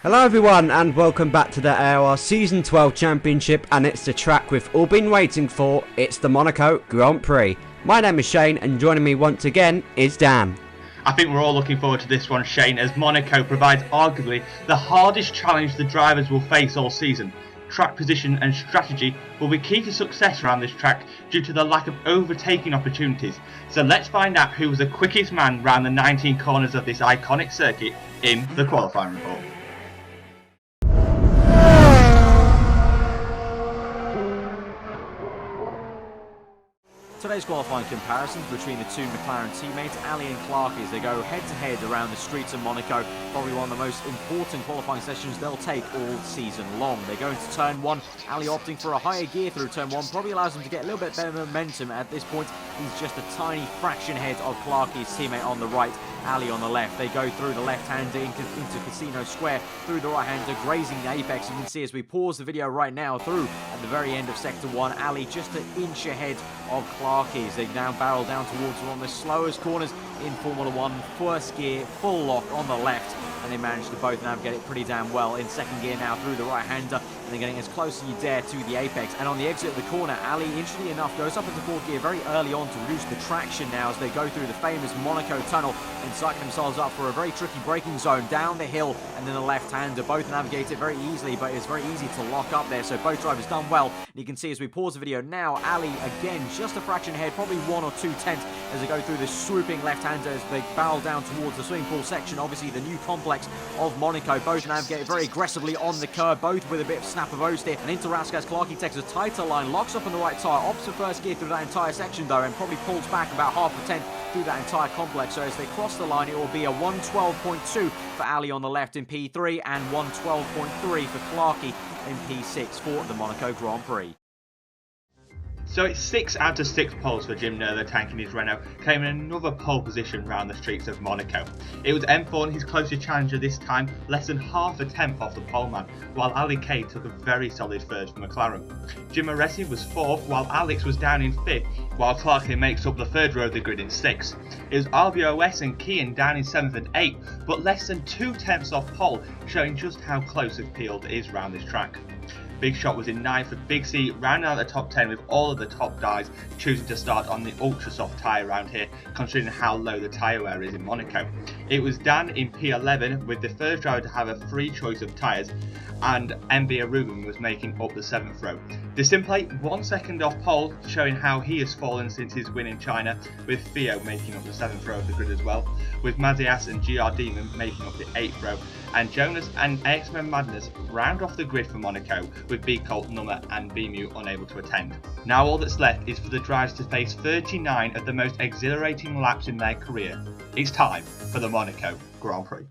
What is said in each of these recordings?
Hello everyone and welcome back to the AOR Season 12 Championship, and it's the track we've all been waiting for. It's the Monaco Grand Prix. My name is Shane and joining me once again is Dan. I think we're all looking forward to this one, Shane, as Monaco provides arguably the hardest challenge the drivers will face all season. Track position and strategy will be key to success around this track due to the lack of overtaking opportunities. So let's find out who was the quickest man round the 19 corners of this iconic circuit in the qualifying report. Today's qualifying comparisons between the two McLaren teammates, Ali and Clark, as they go head-to-head around the streets of Monaco. Probably one of the most important qualifying sessions they'll take all season long. They go into turn one. Ali opting for a higher gear through turn one probably allows him to get a little bit better momentum at this point. He's just a tiny fraction ahead of Clark, his teammate on the right, Ali on the left. They go through the left-hander into Casino Square, through the right-hander, grazing the apex. You can see as we pause the video right now through at the very end of sector one, Ali just an inch ahead of Clark. They now barrel down towards one of the slowest corners in Formula 1. First gear, full lock on the left, and they managed to both navigate it pretty damn well. In second gear now through the right-hander, and they're getting as close as you dare to the apex. And on the exit of the corner, Ali, interestingly enough, goes up into fourth gear very early on to reduce the traction now as they go through the famous Monaco tunnel and cycle themselves up for a very tricky braking zone down the hill, and then the left-hander. Both navigate it very easily, but it's very easy to lock up there, so both drivers done well. And you can see as we pause the video now, Ali again just a fraction ahead, probably 1 or 2 tenths as they go through this swooping left-hander as they barrel down towards the swimming pool section, obviously the new complex of Monaco. Both navigate very aggressively on the curb, both with a bit of snap of oversteer. And into Raskas, Clarky takes a tighter line, locks up on the right tyre, opts for first gear through that entire section though, and probably pulls back about half a tenth through that entire complex. So as they cross the line, it will be a 112.2 for Ali on the left in P3 and 112.3 for Clarky in P6 for the Monaco Grand Prix. So it's 6 out of 6 poles for Jim Nur, the tank in his Renault, claiming another pole position round the streets of Monaco. It was M4 his closest challenger this time, less than half a tenth off the poleman, while Ali K took a very solid third for McLaren. Jim Aresi was 4th, while Alex was down in 5th, while Clarky makes up the third row of the grid in 6th. It was RBOS and Kian down in 7th and 8th, but less than 2 tenths off pole, showing just how close the field is round this track. Big Shot was in 9th with Big C rounding out the top 10 with all of the top guys choosing to start on the ultra soft tyre around here, considering how low the tyre wear is in Monaco. It was Dan in P11 with the first driver to have a free choice of tyres, and MB Aruban was making up the 7th row. Disimplate 1 second off pole, showing how he has fallen since his win in China, with Theo making up the 7th row of the grid as well, with Mazias and GR Demon making up the 8th row, and Jonas and X-Men Madness round off the grid for Monaco, with B Colt, Nummer and BMU unable to attend. Now all that's left is for the drivers to face 39 of the most exhilarating laps in their career. It's time for the Monaco Grand Prix.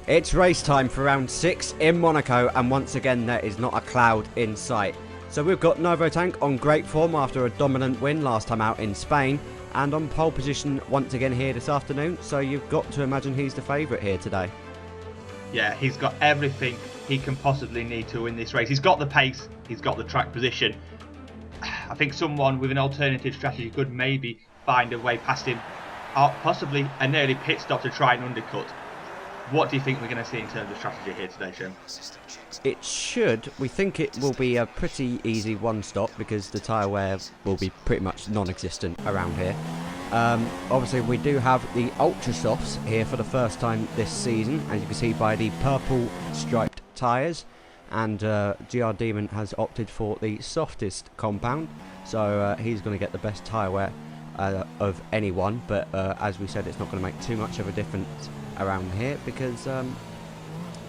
It's race time for round 6 in Monaco, and once again there is not a cloud in sight. So we've got Novo Tank on great form after a dominant win last time out in Spain, and on pole position once again here this afternoon, so you've got to imagine he's the favourite here today. Yeah, he's got everything he can possibly need to win this race. He's got the pace, he's got the track position. I think someone with an alternative strategy could maybe find a way past him, or possibly an early pit stop to try and undercut. What do you think we're going to see in terms of strategy here today, Sean? We think it will be a pretty easy one stop because the tyre wear will be pretty much non-existent around here. Obviously we do have the Ultra Softs here for the first time this season, as you can see by the purple striped tyres, and GR Demon has opted for the softest compound, so he's going to get the best tyre wear of anyone, but as we said, it's not going to make too much of a difference around here because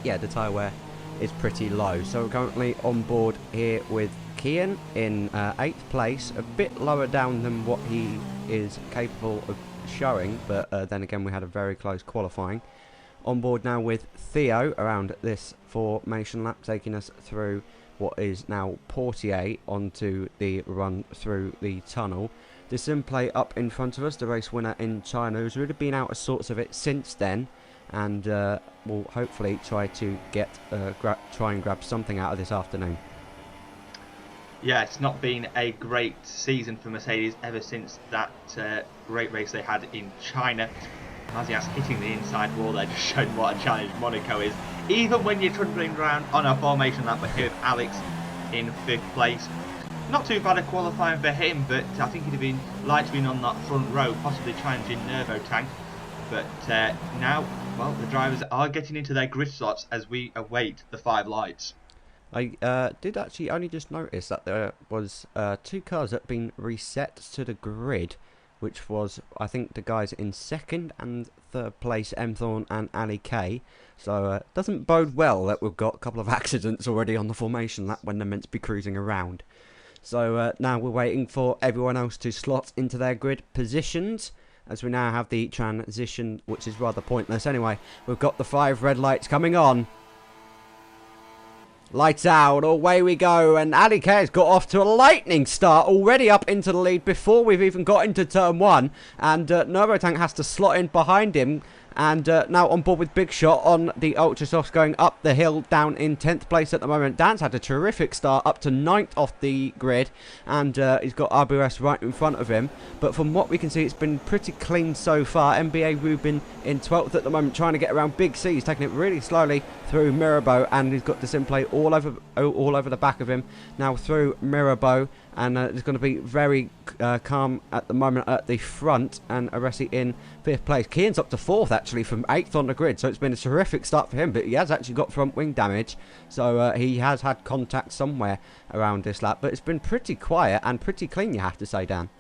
yeah, the tyre wear is pretty low. So we're currently on board here with Kian in 8th place, a bit lower down than what he is capable of showing, but then again we had a very close qualifying. On board now with Theo around this formation lap, taking us through what is now Portier onto the run through the tunnel. Disimplay up in front of us, the race winner in China, who's really been out of sorts of it since then, and will hopefully try to get try and grab something out of this afternoon. Yeah, it's not been a great season for Mercedes ever since that great race they had in China. Mazias hitting the inside wall there just showed what a challenge Monaco is. Even when you're trundling around on a formation lap, but here with Alex in 5th place. Not too bad a qualifying for him, but I think he'd have been liked to be on that front row, possibly challenging Nervo Tank. But now, well, the drivers are getting into their grid slots as we await the 5 lights. I did actually only just notice that there was 2 cars that had been reset to the grid, which was, I think, the guys in 2nd and 3rd place, Mthorn and Ali K. So it doesn't bode well that we've got a couple of accidents already on the formation lap when they're meant to be cruising around. So now we're waiting for everyone else to slot into their grid positions, as we now have the transition, which is rather pointless. Anyway, we've got the 5 red lights coming on. Lights out, away we go, and Ali K has got off to a lightning start, already up into the lead before we've even got into turn 1, and Nervotank has to slot in behind him, and now on board with Big Shot on the Ultrasofts, going up the hill, down in 10th place at the moment. Dan's had a terrific start, up to 9th off the grid, and he's got RBS right in front of him, but from what we can see, it's been pretty clean so far. NBA Rubin in 12th at the moment, trying to get around Big C. He's taking it really slowly through Mirabeau, and he's got Display all over the back of him, now through Mirabeau, and it's going to be very calm at the moment at the front, and Aresi in 5th place. Kian's up to 4th actually from 8th on the grid, so it's been a terrific start for him, but he has actually got front wing damage, so he has had contact somewhere around this lap, but it's been pretty quiet and pretty clean, you have to say, Dan.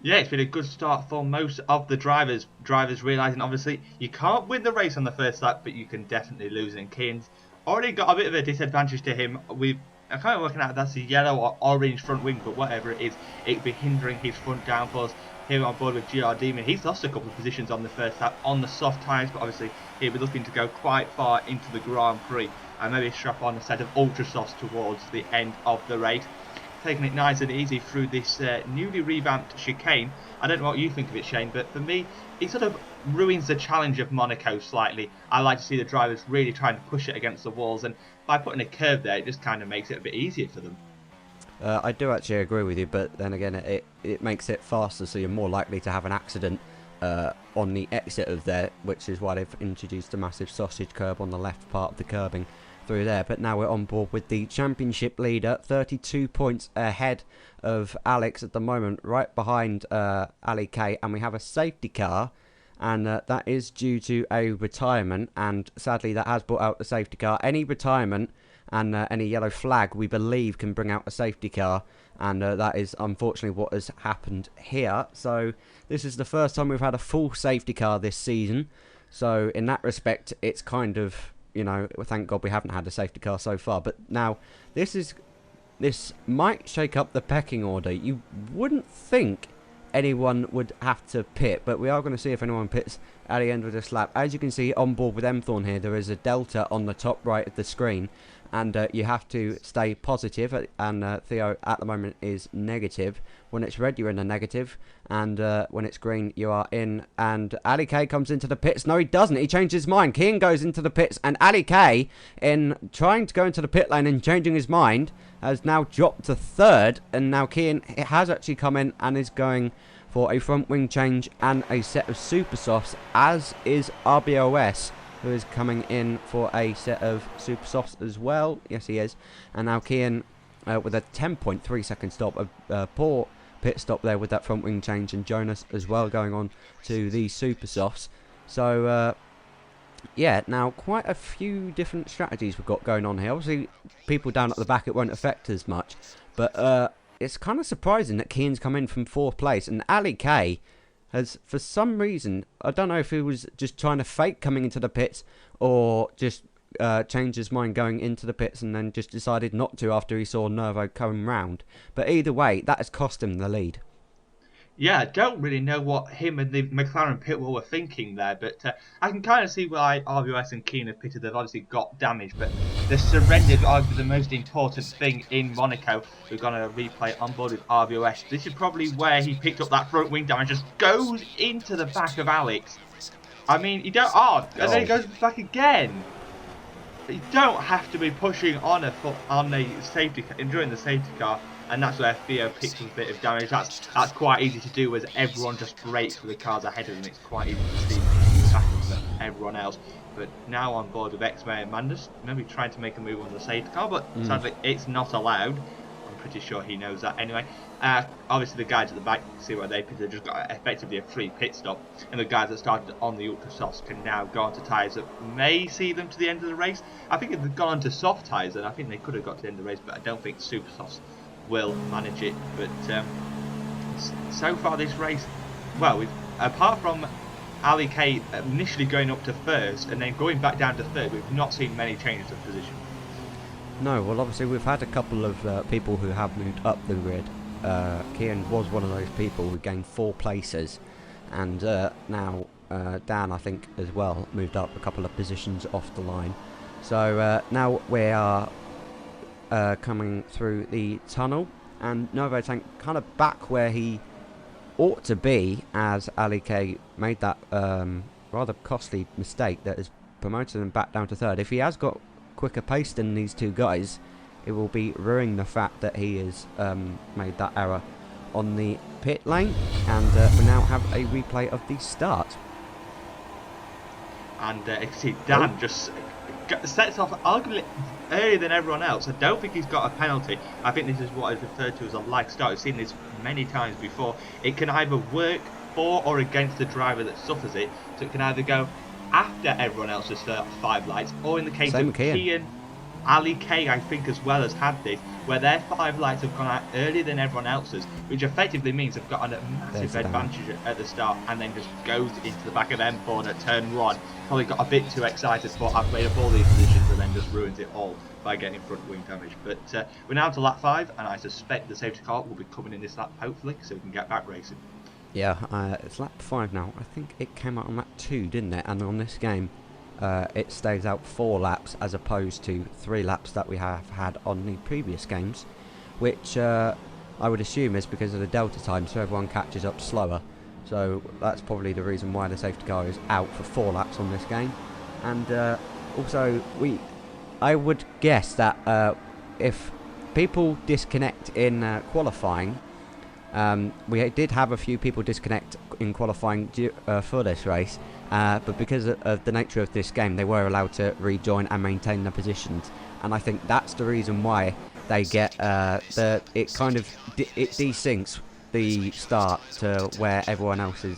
Yeah, it's been a good start for most of the drivers. Drivers realising, obviously, you can't win the race on the first lap, but you can definitely lose. And Kian's already got a bit of a disadvantage to him. I'm kind of working out if that's a yellow or orange front wing, but whatever it is, it'd be hindering his front downforce. Here on board with GR Demon, he's lost a couple of positions on the first lap on the soft tyres, but obviously he'll be looking to go quite far into the Grand Prix and maybe strap on a set of Ultra Softs towards the end of the race. Taking it nice and easy through this newly revamped chicane. I don't know what you think of it, Shane, but for me, it sort of ruins the challenge of Monaco slightly. I like to see the drivers really trying to push it against the walls, and by putting a curve there, it just kind of makes it a bit easier for them. I do actually agree with you, but then again, it makes it faster, so you're more likely to have an accident on the exit of there, which is why they've introduced a massive sausage curb on the left part of the curbing through there. But now we're on board with the championship leader, 32 points ahead of Alex at the moment, right behind Ali K, and we have a safety car, and that is due to a retirement, and sadly that has brought out the safety car. Any retirement and any yellow flag, we believe, can bring out a safety car, and that is unfortunately what has happened here. So this is the first time we've had a full safety car this season, so in that respect it's kind of, you know, thank God we haven't had a safety car so far. But now this might shake up the pecking order. You wouldn't think anyone would have to pit, but we are going to see if anyone pits at the end of this lap. As you can see on board with Mthorn here, there is a delta on the top right of the screen, and you have to stay positive, and Theo at the moment is negative. When it's red, you're in the negative, and when it's green, you are in. And Ali K comes into the pits. No, he doesn't. He changed his mind. Kian goes into the pits, and Ali K, in trying to go into the pit lane and changing his mind, has now dropped to 3rd, and now Kian has actually come in and is going for a front wing change and a set of super softs, as is RBOS, who is coming in for a set of super softs as well. Yes, he is. And now Kian with a 10.3 second stop, a poor pit stop there with that front wing change, and Jonas as well going on to the super softs. So yeah, now quite a few different strategies we've got going on here. Obviously people down at the back, it won't affect as much, but it's kind of surprising that Kian's come in from 4th place, and Ali K has, for some reason, I don't know if he was just trying to fake coming into the pits, or just changed his mind going into the pits and then just decided not to after he saw Nervo coming round. But either way, that has cost him the lead. Yeah, I don't really know what him and the McLaren pit wall were thinking there, but I can kind of see why RBS and Keane have pitted. They've obviously got damage, but the surrender is arguably the most important thing in Monaco. We're going to replay on board with RBS. This is probably where he picked up that front wing damage, just goes into the back of Alex. I mean, you don't... Oh, and then he goes back again. You don't have to be pushing on a safety car, during the safety car. and that's where Theo picks up a bit of damage. That's quite easy to do, as everyone just brakes for the cars ahead of them. It's quite easy to see the back of everyone else. But now on board with X-May and Mandus, maybe trying to make a move on the safety car, but sadly it's not allowed. I'm pretty sure he knows that anyway. Obviously the guys at the back, see where they pitted, just got effectively a free pit stop, and the guys that started on the ultra softs can now go onto tyres that may see them to the end of the race. I think if they'd gone onto soft tyres, then I think they could have got to the end of the race, but I don't think super softs will manage it. But so far this race, well, apart from Ali K initially going up to first and then going back down to third, we've not seen many changes of position. No, well obviously we've had a couple of people who have moved up the grid. Kian was one of those people who gained 4 places, and now Dan, I think, as well, moved up a couple of positions off the line. So now we are coming through the tunnel, and Novotank kind of back where he ought to be, as Ali K made that rather costly mistake that has promoted him back down to third. If he has got quicker pace than these two guys, it will be ruining the fact that he has made that error on the pit lane, and we now have a replay of the start. And you see Dan just sets off arguably earlier than everyone else. I don't think he's got a penalty. I think this is what is referred to as a like start. We've seen this many times before. It can either work for or against the driver that suffers it, so it can either go after everyone else's 5 lights, or in the case of Kian, Ali K, I think, as well, has had this, where their 5 lights have gone out earlier than everyone else's, which effectively means they've got a massive advantage at the start, and then just goes into the back of M4 at turn 1. Probably got a bit too excited, thought I've made up all these positions, and then just ruins it all by getting front wing damage. But we're now to lap 5, and I suspect the safety car will be coming in this lap, hopefully, so we can get back racing. Yeah, it's lap 5 now. I think it came out on lap 2, didn't it? And on this game, it stays out 4 laps as opposed to 3 laps that we have had on the previous games, which I would assume is because of the delta time, so everyone catches up slower. So that's probably the reason why the safety car is out for 4 laps on this game. And also, I would guess that if people disconnect in qualifying, we did have a few people disconnect in qualifying for this race, but because of the nature of this game, they were allowed to rejoin and maintain their positions, and I think that's the reason why they get it kind of it desyncs the start to where everyone else's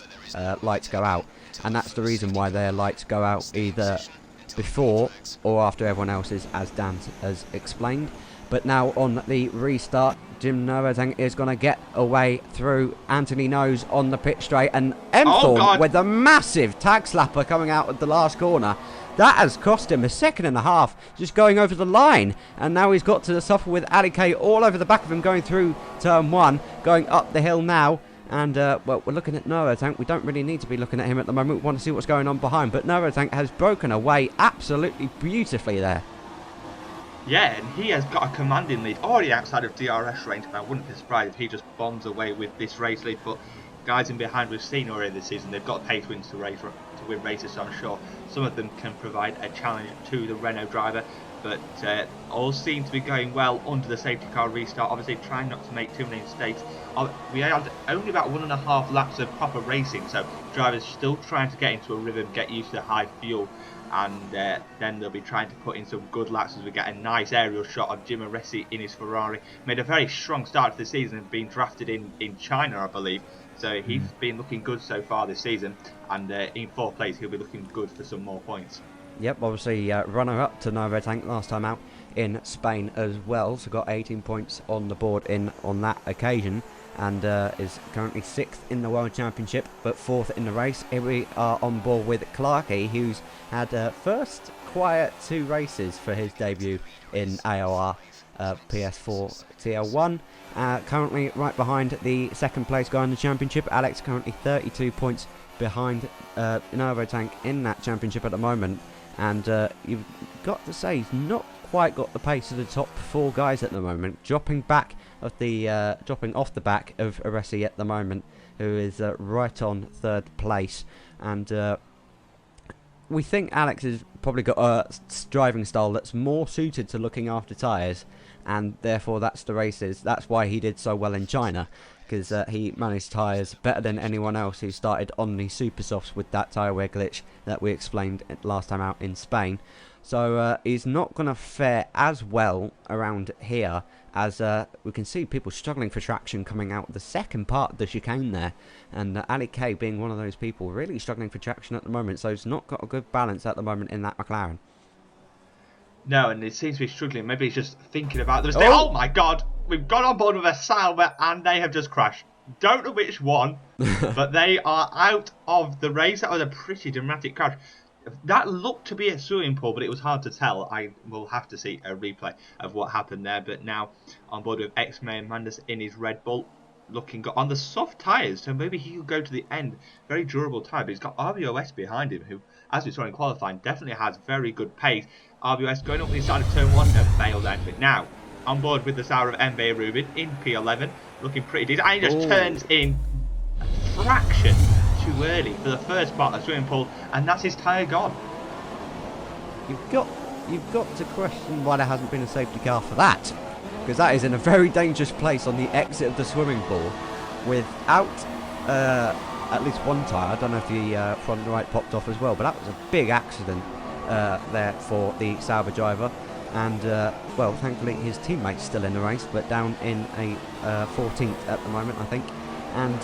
lights go out, and that's the reason why their lights go out either before or after everyone else's, as Dan has explained. But now on the restart, Jim Novotank is going to get away through Anthony Nose on the pit straight, and Emthorn with a massive tag slapper coming out at the last corner. That has cost him a 2.5 seconds just going over the line, and now he's got to suffer with Ali K all over the back of him going through turn 1, going up the hill now. And well, we're looking at Novotank. We don't really need to be looking at him at the moment. We want to see what's going on behind, but Novotank has broken away absolutely beautifully there. Yeah, and he has got a commanding lead already outside of DRS range, and I wouldn't be surprised if he just bombs away with this race lead. But guys in behind, we've seen already this season, they've got pay to win races, so I'm sure some of them can provide a challenge to the Renault driver. But all seem to be going well under the safety car restart, obviously trying not to make too many mistakes. We had only about 1.5 laps of proper racing, so drivers still trying to get into a rhythm, get used to high fuel, and then they'll be trying to put in some good laps as we get a nice aerial shot of Jim Aresi in his Ferrari. Made a very strong start to the season and been drafted in China, I believe. So he's been looking good so far this season, and in 4th place he'll be looking good for some more points. Yep, obviously runner-up to Novotank last time out in Spain as well, so got 18 points on the board on that occasion, and is currently 6th in the World Championship, but 4th in the race. Here we are on board with Clarkey, who's had first quiet 2 races for his debut in AOR PS4 Tier 1. Currently right behind the 2nd place guy in the championship. Alex currently 32 points behind Novotank in that championship at the moment. And you've got to say, he's not quite got the pace of the top 4 guys at the moment. Dropping off the back of Aresi at the moment, who is right on 3rd place. And we think Alex has probably got a driving style that's more suited to looking after tyres, and therefore that's the races. That's why he did so well in China, because he managed tyres better than anyone else who started on the super softs with that tyre wear glitch that we explained last time out in Spain. So he's not going to fare as well around here, as we can see people struggling for traction coming out the second part of the chicane there, and Ali K being one of those people really struggling for traction at the moment, so he's not got a good balance at the moment in that McLaren. No, and it seems to be struggling. Maybe he's just thinking about the mistake. Oh my god, we've got on board with a Sauber and they have just crashed. Don't know which one, but they are out of the race. That was a pretty dramatic crash. That looked to be a swimming pool, but it was hard to tell. I will have to see a replay of what happened there. But now on board with Mayhem Madness in his Red Bull, looking good on the soft tyres, so maybe he could go to the end. Very durable tyre, but he's got RBOS behind him, who, as we saw in qualifying, definitely has very good pace. RBOS going up the side of turn 1, no, failed out of it. Now, on board with the Sauber of MB Rubin in P11, looking pretty decent, and he just turns in a fraction too early for the first part of the swimming pool, and that's his tyre gone. You've got to question why there hasn't been a safety car for that, because that is in a very dangerous place on the exit of the swimming pool, without at least one tyre. I don't know if the front right popped off as well, but that was a big accident there for the Sauber driver. And well, thankfully his teammate's still in the race, but down in a 14th at the moment, I think. And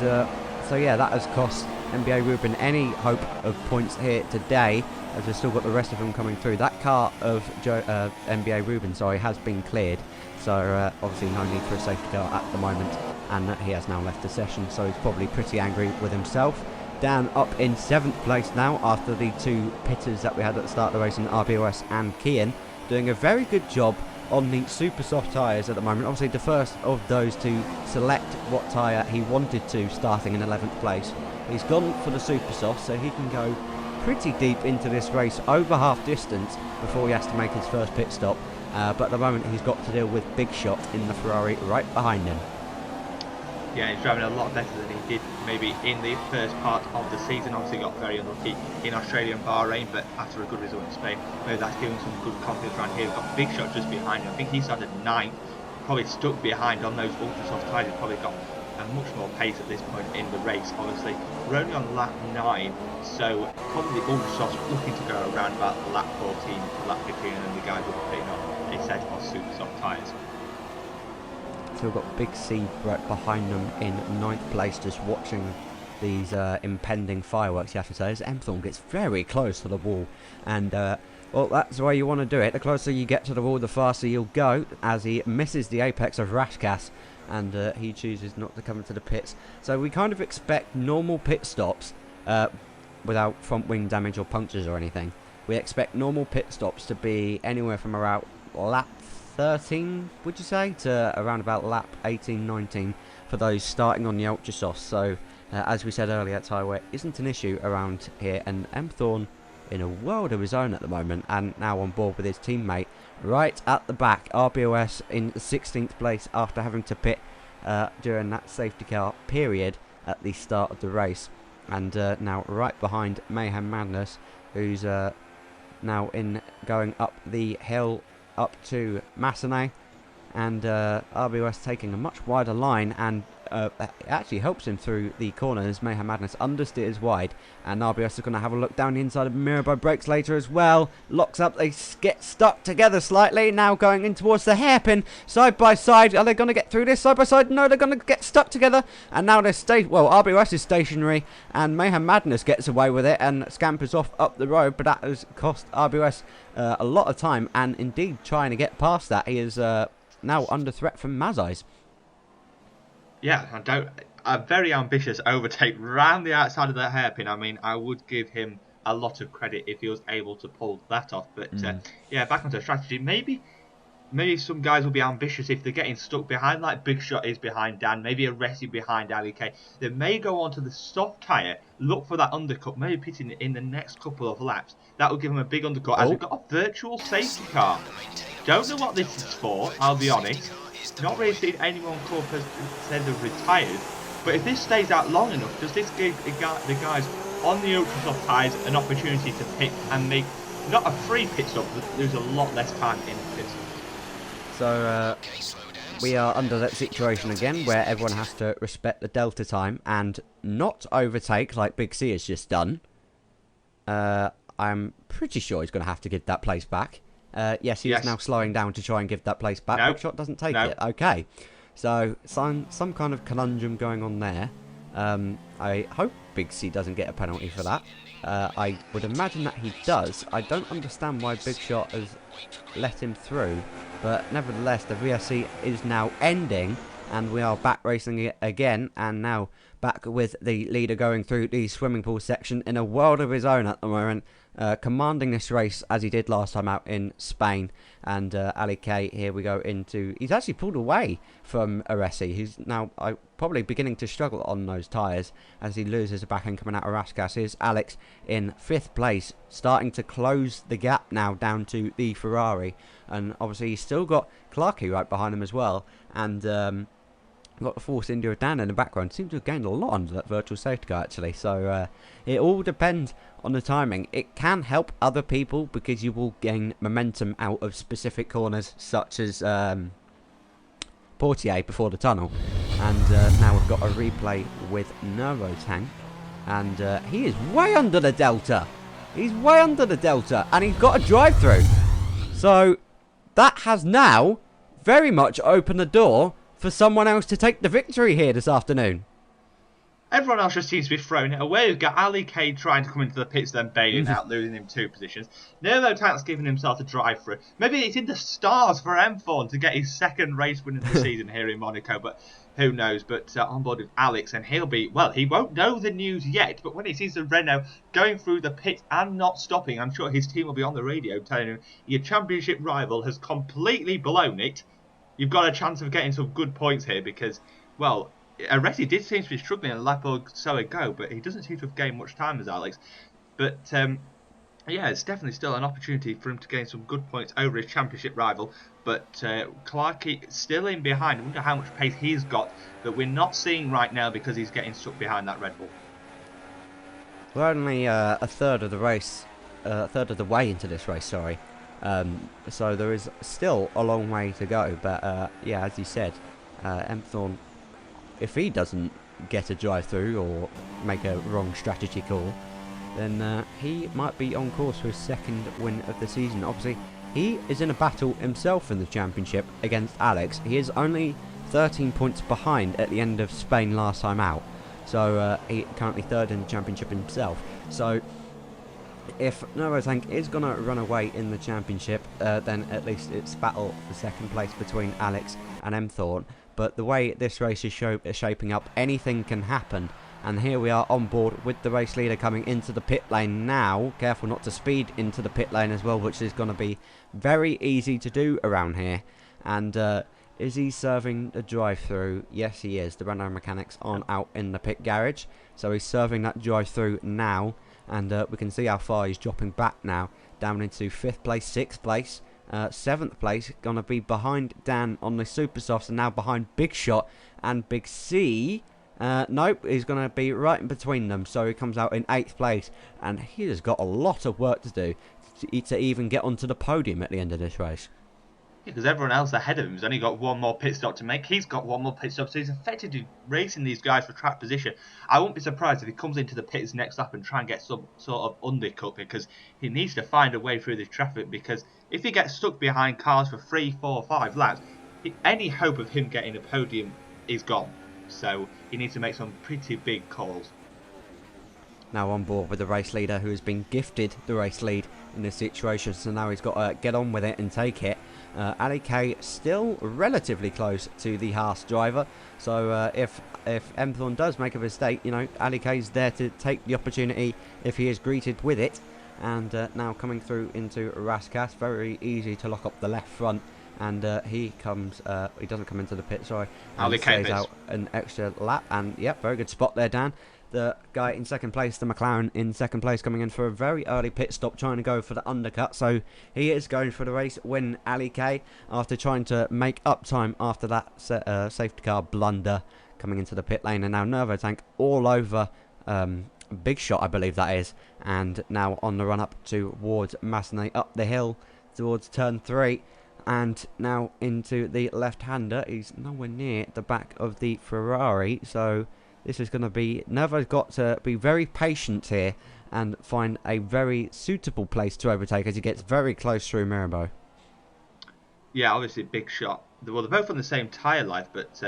so yeah, that has cost NBA Rubin any hope of points here today, as we've still got the rest of them coming through. That car of NBA Rubin, sorry, has been cleared, so obviously no need for a safety car at the moment, and he has now left the session, so he's probably pretty angry with himself. Dan up in 7th place now after the two pitters that we had at the start of the race in RBOS and Kian, doing a very good job on the super soft tyres at the moment. Obviously the first of those to select what tyre he wanted to, starting in 11th place. He's gone for the super soft, so he can go pretty deep into this race, over half distance, before he has to make his first pit stop. But at the moment he's got to deal with Big Shot in the Ferrari right behind him. Yeah, he's driving a lot better than he did maybe in the first part of the season. Obviously got very unlucky in Australia and Bahrain, but after a good result in Spain, maybe that's giving some good confidence around here. We've got Big Shot just behind him. I think he started 9th, probably stuck behind on those ultra soft tyres. He's probably got a much more pace at this point in the race. Obviously, we're only on lap 9, so probably ultra softs looking to go around about lap 14 to lap 15, and then the guys will be putting on a set of super soft tyres. So we've got Big C right behind them in 9th place, just watching these impending fireworks, you have to say, as Emthorn gets very close to the wall. And, well, that's the way you want to do it. The closer you get to the wall, the faster you'll go, as he misses the apex of Rashkas, and he chooses not to come into the pits. So we kind of expect normal pit stops without front wing damage or punctures or anything. We expect normal pit stops to be anywhere from around lap 13, would you say, to around about lap 18, 19 for those starting on the ultra softs. So as we said earlier, tyre wear isn't an issue around here, and Emthorn in a world of his own at the moment, and now on board with his teammate right at the back. RBOS in 16th place after having to pit during that safety car period at the start of the race, and now right behind Mayhem Madness, who's now in going up the hill up to Massenet, and RBOS taking a much wider line, and it actually helps him through the corners. Mayhem Madness understeers wide, and RBOS is going to have a look down the inside of Mirabeau, brakes later as well, locks up, they get stuck together slightly, now going in towards the hairpin, side by side. Are they going to get through this side by side? No, they're going to get stuck together, and now they're RBOS is stationary, and Mayhem Madness gets away with it and scampers off up the road, but that has cost RBOS a lot of time, and indeed trying to get past that, he is now under threat from Mazais. Yeah, a very ambitious overtake round the outside of the hairpin. I mean, I would give him a lot of credit if he was able to pull that off. But yeah, back onto strategy. Maybe some guys will be ambitious if they're getting stuck behind, like Big Shot is behind Dan. Maybe Aresi behind Ali K. They may go onto the soft tyre, look for that undercut, maybe pitting in the next couple of laps. That will give him a big undercut, as we've got a virtual safety car. Don't know what this is for, I'll be honest. Not really seen anyone call said they've retired, But if this stays out long enough, does this give the guys on the ultra soft tyres an opportunity to pit and make not a free pit stop, but lose a lot less time in the pit stop? So we are under that situation again where everyone has to respect the delta time and not overtake like Big C has just done. I'm pretty sure he's going to have to give that place back. Yes, he is now slowing down to try and give that place back. No. Big Shot doesn't take it. Okay. So, some kind of conundrum going on there. I hope Big C doesn't get a penalty for that. I would imagine that he does. I don't understand why Big Shot has let him through. But nevertheless, the VSC is now ending. And we are back racing it again. And now back with the leader going through the swimming pool section in a world of his own at the moment. Commanding this race as he did last time out in Spain. And Ali K, here we go into... He's actually pulled away from Aresi. He's now probably beginning to struggle on those tyres as he loses the back end coming out of Raskas. Here's Alex in 5th place, starting to close the gap now down to the Ferrari. And obviously he's still got Clarkey right behind him as well. And... got the Force India Dan in the background. Seems to have gained a lot under that virtual safety car actually. So it all depends on the timing. It can help other people because you will gain momentum out of specific corners such as Portier before the tunnel. And now we've got a replay with Neurotank. And he is way under the delta. He's way under the delta. And he's got a drive through. So that has now very much opened the door for someone else to take the victory here this afternoon. Everyone else just seems to be throwing it away. We've got Ali K trying to come into the pits, then bailing out, losing him 2 positions. Neurotank's giving himself a drive through. Maybe it's in the stars for M4 to get his 2nd race win of the season here in Monaco, but who knows. But on board with Alex, and he'll be, well, he won't know the news yet, but when he sees the Renault going through the pit and not stopping, I'm sure his team will be on the radio telling him your championship rival has completely blown it. You've got a chance of getting some good points here because, well, Aresi did seem to be struggling a lap or so ago, but he doesn't seem to have gained much time as Alex. But, yeah, it's definitely still an opportunity for him to gain some good points over his championship rival. But Clarkey still in behind. I wonder how much pace he's got that we're not seeing right now because he's getting stuck behind that Red Bull. We're only a third of the race, a third of the way into this race, sorry. So there is still a long way to go, but yeah, as you said, Emthorn, if he doesn't get a drive through or make a wrong strategy call, then he might be on course for his 2nd win of the season. Obviously, he is in a battle himself in the championship against Alex. He is only 13 points behind at the end of Spain last time out, so he currently 3rd in the championship himself. So if Neurotank is going to run away in the championship, then at least it's battle for 2nd place between Alex and Emthorn. But the way this race is shaping up, anything can happen. And here we are on board with the race leader coming into the pit lane now. Careful not to speed into the pit lane as well, which is going to be very easy to do around here. And is he serving the drive-through? Yes, he is. The Renault mechanics aren't out in the pit garage, so he's serving that drive-through now. And we can see how far he's dropping back now, down into 5th place, 6th place, 7th place. Going to be behind Dan on the Super Softs, and now behind Big Shot and Big C. Nope, he's going to be right in between them, so he comes out in 8th place, and he has got a lot of work to do to even get onto the podium at the end of this race. Because everyone else ahead of him has only got 1 more pit stop to make. He's got 1 more pit stop, so he's effectively racing these guys for track position. I won't be surprised if he comes into the pits next lap and try and get some sort of undercut, because he needs to find a way through this traffic, because if he gets stuck behind cars for 3, 4, 5 laps, any hope of him getting a podium is gone. So he needs to make some pretty big calls. Now on board with the race leader, who has been gifted the race lead in this situation, so now he's got to get on with it and take it. Ali K still relatively close to the Haas driver, so if Emthorn does make a mistake, you know, Ali K's there to take the opportunity if he is greeted with it. And now coming through into Raskas, very easy to lock up the left front. And he doesn't come into the pit, sorry, and stays out an extra lap. And yep, very good spot there, Dan. The guy in 2nd place, the McLaren in 2nd place, coming in for a very early pit stop, trying to go for the undercut. So he is going for the race win, Ali K, after trying to make up time after that safety car blunder coming into the pit lane, and now Nervo Tank all over Big Shot, I believe that is, and now on the run up towards Massenet, up the hill towards turn 3, and now into the left-hander. He's nowhere near the back of the Ferrari, so this is going to be... Nervo's got to be very patient here and find a very suitable place to overtake as he gets very close through Mirabeau. Yeah, obviously Big Shot. Well, they're both on the same tyre life, but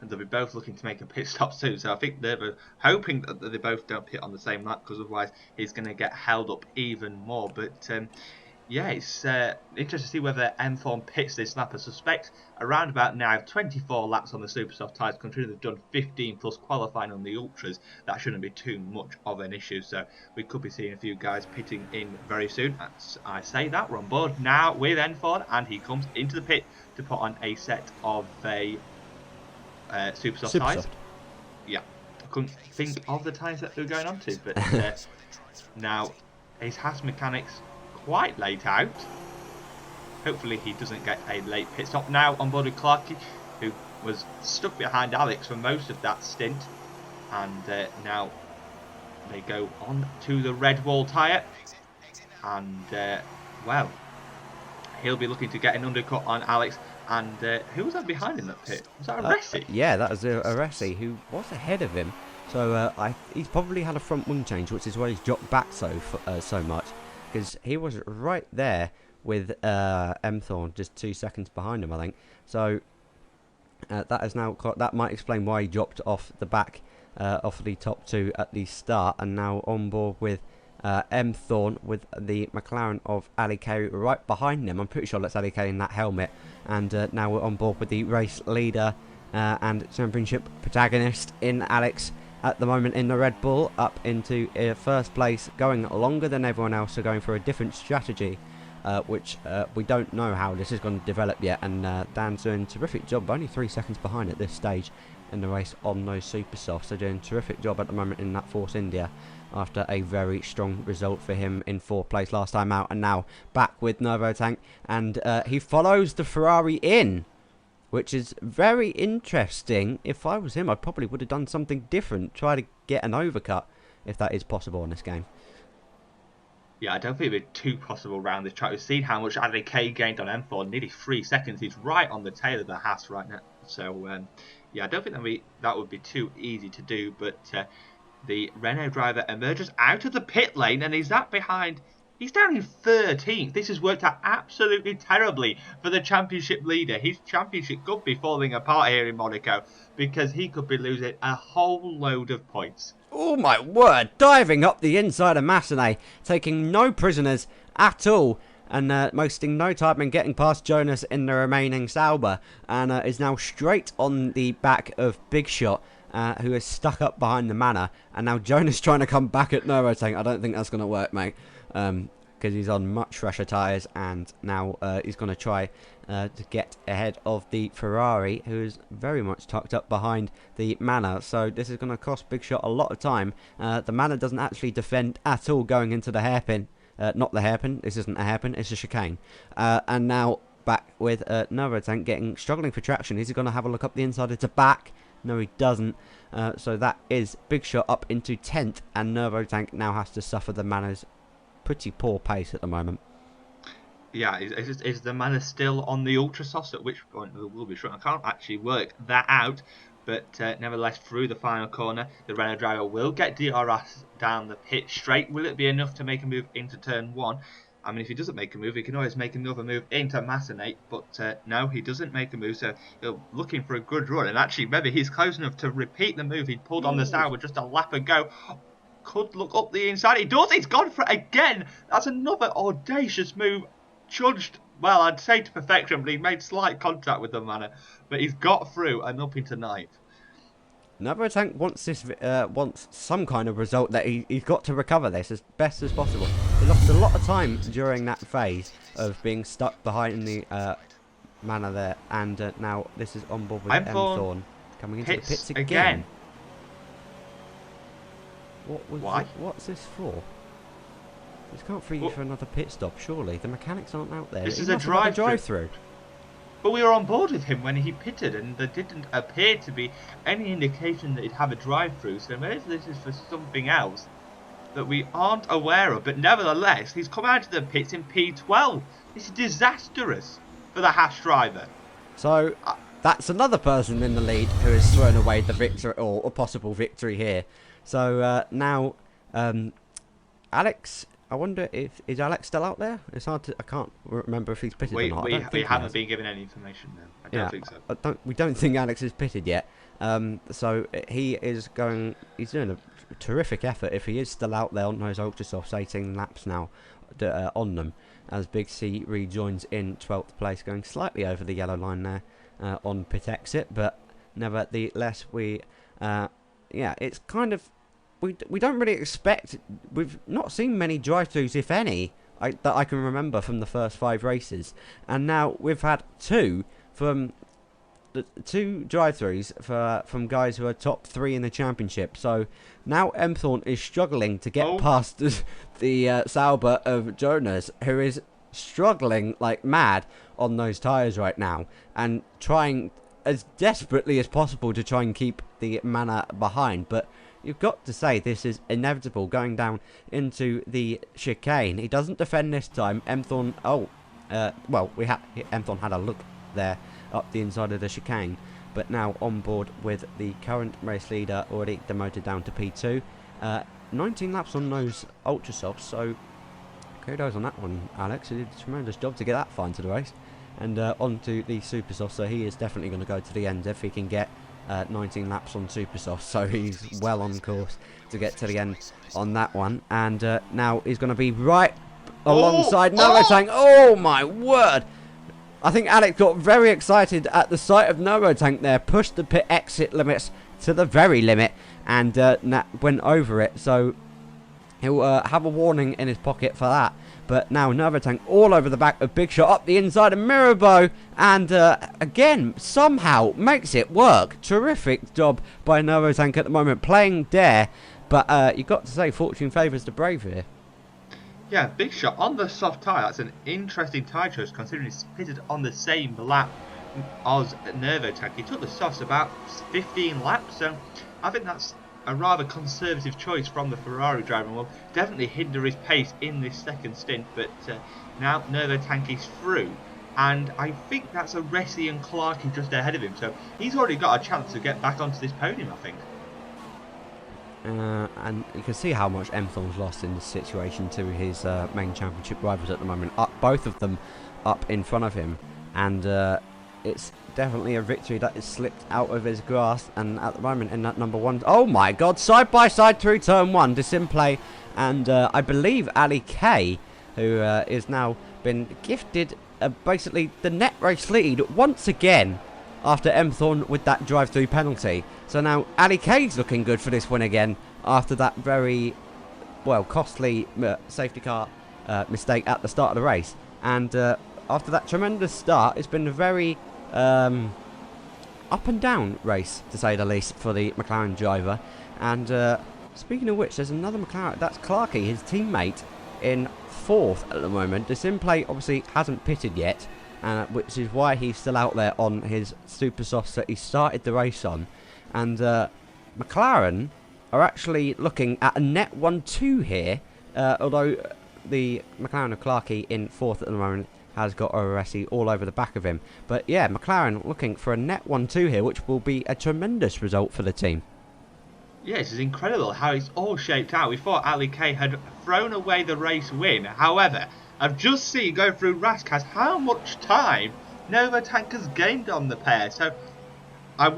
they'll be both looking to make a pit stop soon. So I think they're hoping that they both don't pit on the same lap, because otherwise he's going to get held up even more. But yeah, it's interesting to see whether M4 pits this lap. I suspect around about now, 24 laps on the super soft tyres, considering they've done 15 plus qualifying on the ultras, that shouldn't be too much of an issue. So we could be seeing a few guys pitting in very soon. As I say that, we're on board now with N4, and he comes into the pit to put on a set of a super soft tyres. Yeah, I couldn't think of the tyres that they were going on to, but now his Haas mechanics quite late out. Hopefully he doesn't get a late pit stop. Now on board with Clarky, who was stuck behind Alex for most of that stint, and now they go on to the red wall tyre, and well, he'll be looking to get an undercut on Alex. And who was that behind in that pit? Was that a Ressi? Yeah, that was a Ressi who was ahead of him. So he's probably had a front wing change, which is why he's dropped back so much. Because he was right there with M Thorn, just 2 seconds behind him, I think. So that is now that might explain why he dropped off the back, off the top 2 at the start, and now on board with M Thorn with the McLaren of Alexukr right behind him. I'm pretty sure that's Alexukr in that helmet, and now we're on board with the race leader and championship protagonist in Alex. At the moment in the Red Bull, up into first place, going longer than everyone else, so going for a different strategy, which we don't know how this is going to develop yet, and Dan's doing a terrific job, only 3 seconds behind at this stage in the race on those super softs, so doing a terrific job at the moment in that Force India, after a very strong result for him in 4th place last time out, and now back with Nervo Tank, and he follows the Ferrari in, which is very interesting. If I was him, I probably would have done something different. Try to get an overcut, if that is possible in this game. Yeah, I don't think it'd be too possible around this track. We've seen how much K gained on M4, nearly 3 seconds. He's right on the tail of the Haas right now. So, yeah, I don't think that would be too easy to do. But the Renault driver emerges out of the pit lane, and he's that behind... He's down in 13th. This has worked out absolutely terribly for the championship leader. His championship could be falling apart here in Monaco, because he could be losing a whole load of points. Oh my word, diving up the inside of Massenet, taking no prisoners at all, and wasting no time in getting past Jonas in the remaining Sauber, and is now straight on the back of Big Shot, who is stuck up behind the Manor, and now Jonas trying to come back at Nervo Tank. I don't think that's going to work, mate. Because he's on much fresher tyres, and now he's going to try to get ahead of the Ferrari, who is very much tucked up behind the Manor. So this is going to cost Big Shot a lot of time. The Manor doesn't actually defend at all going into the hairpin. Not the hairpin, this isn't a hairpin, it's a chicane. And now back with Nervo Tank struggling for traction. Is he going to have a look up the inside? It's a back. No, he doesn't. So that is Big Shot up into 10th, and Nervo Tank now has to suffer the Manor's pretty poor pace at the moment. Yeah, is the Manor still on the ultra softs, at which point there will be short? I can't actually work that out, but nevertheless, through the final corner, the Renault driver will get DRS down the pit straight. Will it be enough to make a move into turn 1? I mean, if he doesn't make a move, he can always make another move into Massenet, but no, he doesn't make a move, so he's looking for a good run, and actually, maybe he's close enough to repeat the move he pulled on the Sauber just a lap ago. Could look up the inside. He does. He's gone for it again. That's another audacious move. Judged, well, I'd say to perfection, but he made slight contact with the Manor. But he's got through and up into 9th. Nervo Tank wants wants some kind of result that he's got to recover this as best as possible. He lost a lot of time during that phase of being stuck behind the Manor there, and now this is on board with M Thorn coming into the pits again. What's this for? This can't free you for another pit stop, surely. The mechanics aren't out there. This is a drive-through. But we were on board with him when he pitted, and there didn't appear to be any indication that he'd have a drive-through. So maybe this is for something else that we aren't aware of. But nevertheless, he's come out of the pits in P12. This is disastrous for the Haas driver. So that's another person in the lead who has thrown away the victory or a possible victory here. So now, Alex. I wonder if is Alex still out there? It's hard to. I can't remember if he's pitted or not. We haven't been given any information. No, I don't think so. We don't think Alex is pitted yet. So he is going. He's doing a terrific effort if he is still out there on those ultra softs. 18 laps now on them as Big C rejoins in 12th place, going slightly over the yellow line there on pit exit. But nevertheless, it's kind of. We don't really expect. We've not seen many drive-throughs, if any, that I can remember from the first 5 races, and now we've had 2 from the 2 drive-throughs from guys who are top 3 in the championship. So now Emthorn is struggling to get past the Sauber of Jonas, who is struggling like mad on those tyres right now, and trying as desperately as possible to try and keep the Mana behind, but. You've got to say this is inevitable going down into the chicane. He doesn't defend this time. Emthorn, Emthorn had a look there up the inside of the chicane, but now on board with the current race leader, already demoted down to P2. 19 laps on those ultra softs, so kudos on that one, Alex. You did a tremendous job to get that far into the race. And onto the super soft, so he is definitely going to go to the end if he can get 19 laps on super soft, so he's well on course to get to the end on that one. And now he's going to be right alongside Neurotank. Oh my word! I think Alex got very excited at the sight of Neurotank there, pushed the pit exit limits to the very limit, and went over it, so he'll have a warning in his pocket for that. But now Neurotank all over the back of Big Shot, up the inside of Mirabeau, and again, somehow makes it work. Terrific job by Neurotank at the moment, playing dare, but you've got to say fortune favours the brave here. Yeah, Big Shot on the soft tyre. That's an interesting tyre choice considering he's pitted on the same lap as Neurotank. He took the softs about 15 laps, so I think that's a rather conservative choice from the Ferrari driver, and will definitely hinder his pace in this second stint. But now Neurotank is through, and I think that's a Ressi and Clarkey just ahead of him, so he's already got a chance to get back onto this podium, I think. And you can see how much Emthorn's lost in this situation to his main championship rivals at the moment. Both of them up in front of him, and it's definitely a victory that is slipped out of his grasp. And at the moment in that number 1, oh my god, side by side through turn 1, Disimplay and I believe Ali K, who is now been gifted basically the net race lead once again after Emthorn with that drive-through penalty. So now Ali K's looking good for this win again after that very costly safety car mistake at the start of the race. And after that tremendous start, it's been a very up and down race, to say the least, for the McLaren driver. And speaking of which, there's another McLaren, that's Clarkey, his teammate, in 4th at the moment. Disimplay obviously hasn't pitted yet, which is why he's still out there on his super softs that he started the race on. And McLaren are actually looking at a net 1-2 here, although the McLaren of Clarkey in 4th at the moment has got Ressi all over the back of him. But yeah, McLaren looking for a net 1-2 here, which will be a tremendous result for the team. Yes, it's incredible how it's all shaped out. We thought Ali K had thrown away the race win. However, I've just seen, going through Rascas, how much time Neurotank has gained on the pair. So I'm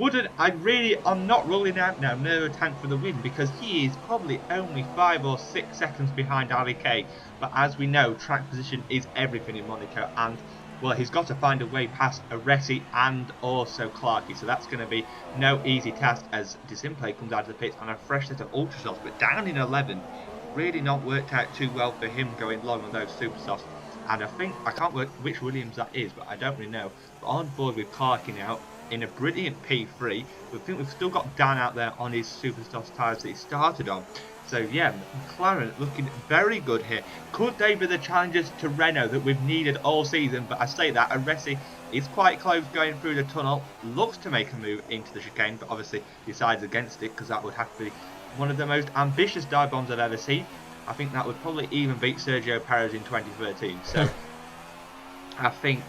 not ruling out now Neurotank for the win, because he is probably only 5 or 6 seconds behind Ali K. But as we know, track position is everything in Monaco, and well, he's got to find a way past Ressi and also Clarkey, so that's going to be no easy task as Disimplay comes out of the pits on a fresh set of ultra softs, but down in 11, really not worked out too well for him going long on those super softs. And I can't work which Williams that is, but I don't really know. But on board with Clarkey now in a brilliant P3. We think we've still got Dan out there on his super soft tyres that he started on. So yeah, McLaren looking very good here. Could they be the challengers to Renault that we've needed all season? But I say that, Ressi is quite close going through the tunnel. Looks to make a move into the chicane, but obviously decides against it because that would have to be one of the most ambitious dive bombs I've ever seen. I think that would probably even beat Sergio Perez in 2013. So I think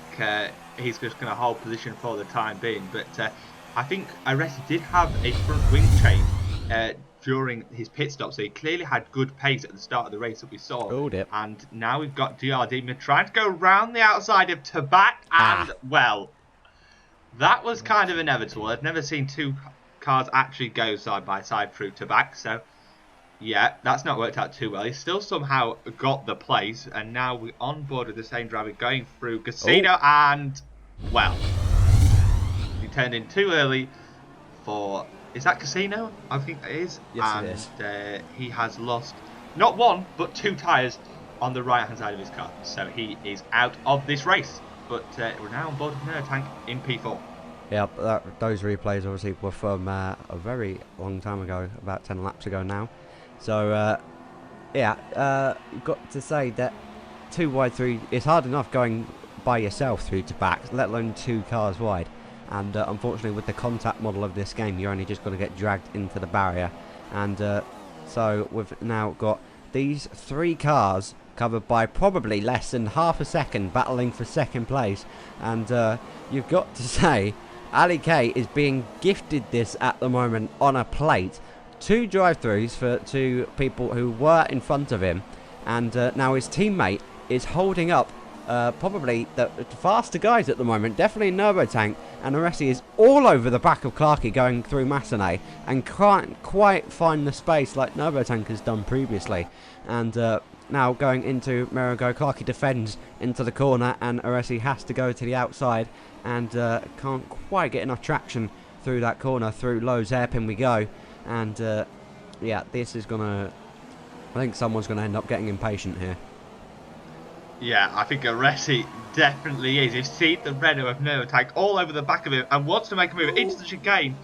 he's just going to hold position for the time being. But I think Aresi did have a front wing change during his pit stop, so he clearly had good pace at the start of the race that we saw. And now we've got DRD trying to go round the outside of Tabak, and well, that was kind of inevitable. I've never seen two cars actually go side by side through Tabak, so yeah, that's not worked out too well. He still somehow got the place, and now we're on board with the same driver going through Casino, and well, he turned in too early for... Is that Casino? I think it is. Yes, it is. He has lost not one, but 2 tyres on the right-hand side of his car. So he is out of this race. But we're now on board with Nerd Tank in P4. Yeah, those replays obviously were from a very long time ago, about 10 laps ago now. So, yeah, you've got to say that 2 wide through, it's hard enough going by yourself through to back, let alone 2 cars wide. And unfortunately, with the contact model of this game, you're only just going to get dragged into the barrier. And so we've now got these 3 cars covered by probably less than half a second, battling for second place. And you've got to say, Ali K is being gifted this at the moment on a plate. 2 drive-throughs for 2 people who were in front of him. And now his teammate is holding up probably the faster guys at the moment, definitely Nervo Tank, and Aresi is all over the back of Clarkey going through Massenet and can't quite find the space like Nervo Tank has done previously. And now going into Merigo, Clarkey defends into the corner and Aresi has to go to the outside and can't quite get enough traction through that corner. Through Lowe's hairpin we go, and yeah, this is gonna, I think someone's gonna end up getting impatient here. Yeah, I think Aresi definitely is. He's seen the Renault of Nervo Tank all over the back of him and wants to make a move into the chicane.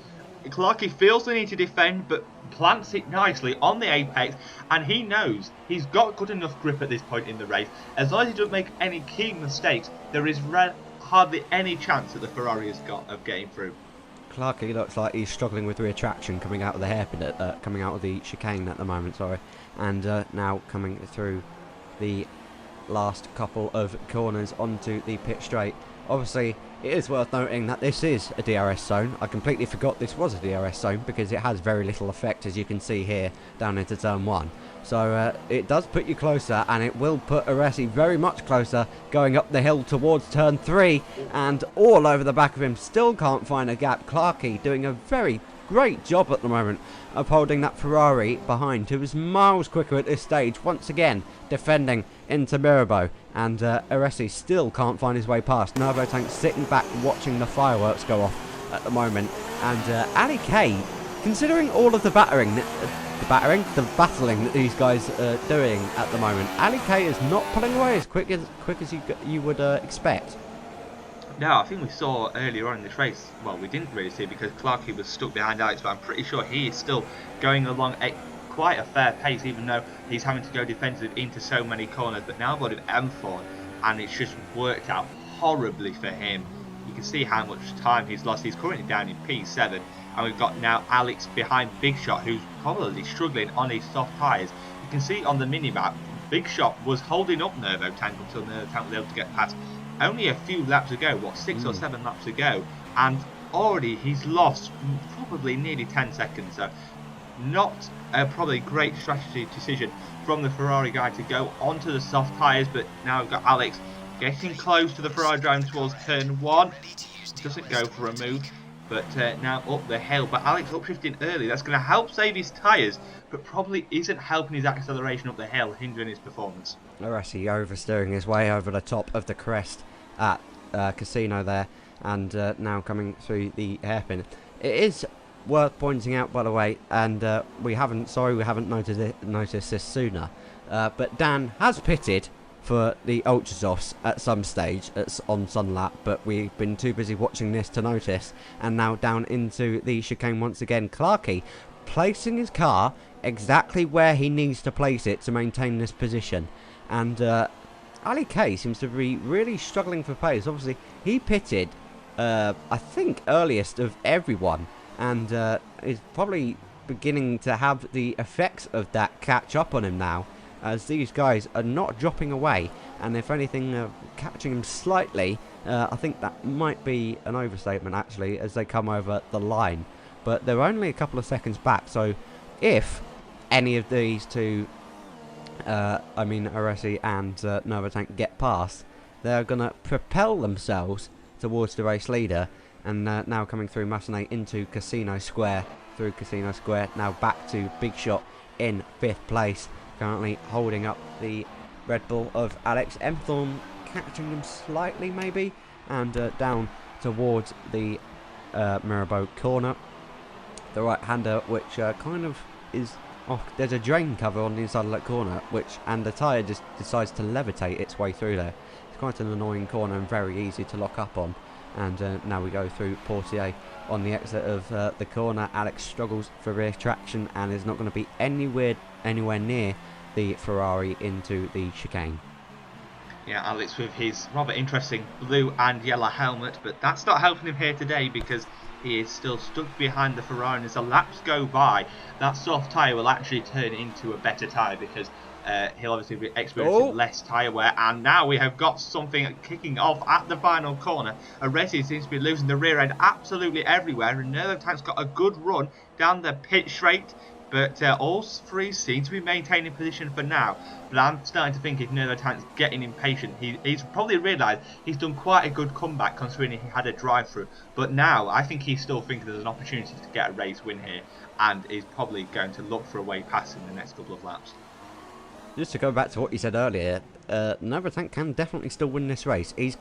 Clarkey feels the need to defend, but plants it nicely on the apex, and he knows he's got good enough grip at this point in the race. As long as he doesn't make any key mistakes, there is hardly any chance that the Ferrari has got of getting through. Clarkey looks like he's struggling with retraction coming out of the hairpin, coming out of the chicane at the moment, sorry. And now coming through the last couple of corners onto the pit straight. Obviously, it is worth noting that this is a DRS zone. I completely forgot this was a DRS zone because it has very little effect, as you can see here, down into turn 1. So it does put you closer, and it will put Aresi very much closer going up the hill towards turn 3, and all over the back of him. Still can't find a gap. Clarkey doing a very great job at the moment of holding that Ferrari behind, who is miles quicker at this stage, once again defending into Mirabeau, and Aresi still can't find his way past. Nervo Tank sitting back watching the fireworks go off at the moment, and Ali K, considering all of the battling that these guys are doing at the moment, Ali K is not pulling away as quick as you would expect. No, I think we saw earlier on in this race, well, we didn't really see because Clarkey was stuck behind Alex, but I'm pretty sure he is still going along at quite a fair pace, even though he's having to go defensive into so many corners. But now I've got M4, and it's just worked out horribly for him. You can see how much time he's lost. He's currently down in P7, and we've got now Alex behind Big Shot, who's probably struggling on his soft tyres. You can see on the mini-map, Big Shot was holding up Nervo Tank until Nervo Tank was able to get past. Only a few laps ago, what, 6 or 7 laps ago, and already he's lost probably nearly 10 seconds. So not a probably great strategy decision from the Ferrari guy to go onto the soft tyres, but now we've got Alex getting close to the Ferrari driving towards turn 1. Doesn't go for a move, but now up the hill. But Alex upshifting early, that's going to help save his tyres, but probably isn't helping his acceleration up the hill, hindering his performance. Aresi oversteering his way over the top of the crest at Casino there, and now coming through the hairpin. It is worth pointing out, by the way, and we haven't noticed this sooner, but Dan has pitted for the Ultrasofts at some stage on Sunlap, but we've been too busy watching this to notice. And now down into the chicane once again, Clarkey placing his car exactly where he needs to place it to maintain this position, and Ali K seems to be really struggling for pace. Obviously, he pitted, I think, earliest of everyone, and is probably beginning to have the effects of that catch up on him now, as these guys are not dropping away, and if anything, catching him slightly. I think that might be an overstatement, actually, as they come over the line. But they're only a couple of seconds back, so if any of these two, I mean Aresi and Novotank, get past, they're going to propel themselves towards the race leader. And now coming through Massenet into Casino Square, through Casino Square, now back to Big Shot in 5th place, currently holding up the Red Bull of Alex Emthorn, catching them slightly maybe, and down towards the Mirabeau corner. The right-hander, which kind of is off. There's a drain cover on the inside of that corner, and the tyre just decides to levitate its way through there. It's quite an annoying corner and very easy to lock up on. And now we go through Portier on the exit of the corner. Alex struggles for rear traction and is not going to be anywhere near the Ferrari into the chicane. Yeah, Alex with his rather interesting blue and yellow helmet, but that's not helping him here today because he is still stuck behind the Ferrari, and as the laps go by, that soft tyre will actually turn into a better tyre because he'll obviously be experiencing less tyre wear. And now we have got something kicking off at the final corner. Aresi seems to be losing the rear end absolutely everywhere, and Novotank's got a good run down the pit straight. But all three seem to be maintaining position for now. But I'm starting to think if Novotank's getting impatient, he's probably realised he's done quite a good comeback considering he had a drive-through. But now I think he's still thinking there's an opportunity to get a race win here, and is probably going to look for a way past in the next couple of laps. Just to go back to what you said earlier, Novotank can definitely still win this race. He's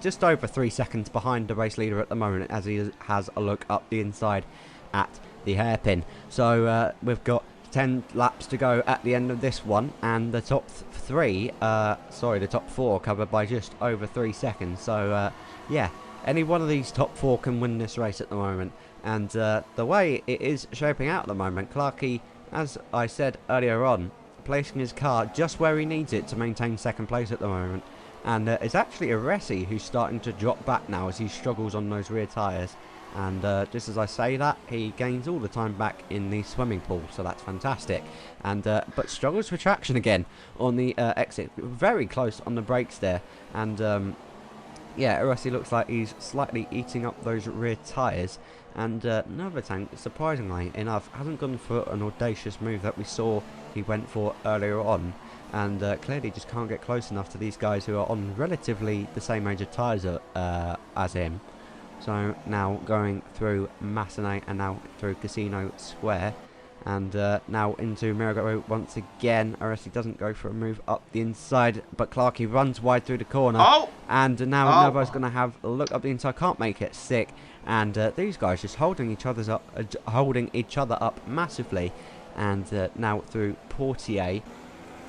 just over 3 seconds behind the race leader at the moment as he has a look up the inside at the hairpin. So we've got 10 laps to go at the end of this one, and the top the top 4 covered by just over 3 seconds. So yeah, any one of these top 4 can win this race at the moment. And the way it is shaping out at the moment, Clarkey, as I said earlier on, placing his car just where he needs it to maintain second place at the moment. And it's actually Aresi who's starting to drop back now as he struggles on those rear tyres. And just as I say that, he gains all the time back in the swimming pool, so that's fantastic. And but struggles for traction again on the exit, very close on the brakes there. And yeah, Aresi looks like he's slightly eating up those rear tyres. And Novotank, surprisingly enough, hasn't gone for an audacious move that we saw he went for earlier on. And clearly just can't get close enough to these guys who are on relatively the same age of tyres as him. So now going through Massenet and now through Casino Square. And now into Mirabeau once again. Aresi doesn't go for a move up the inside, but Clarkey runs wide through the corner. And now Novo's going to have a look up the inside, can't make it, sick. And these guys just holding each other up massively. And now through Portier.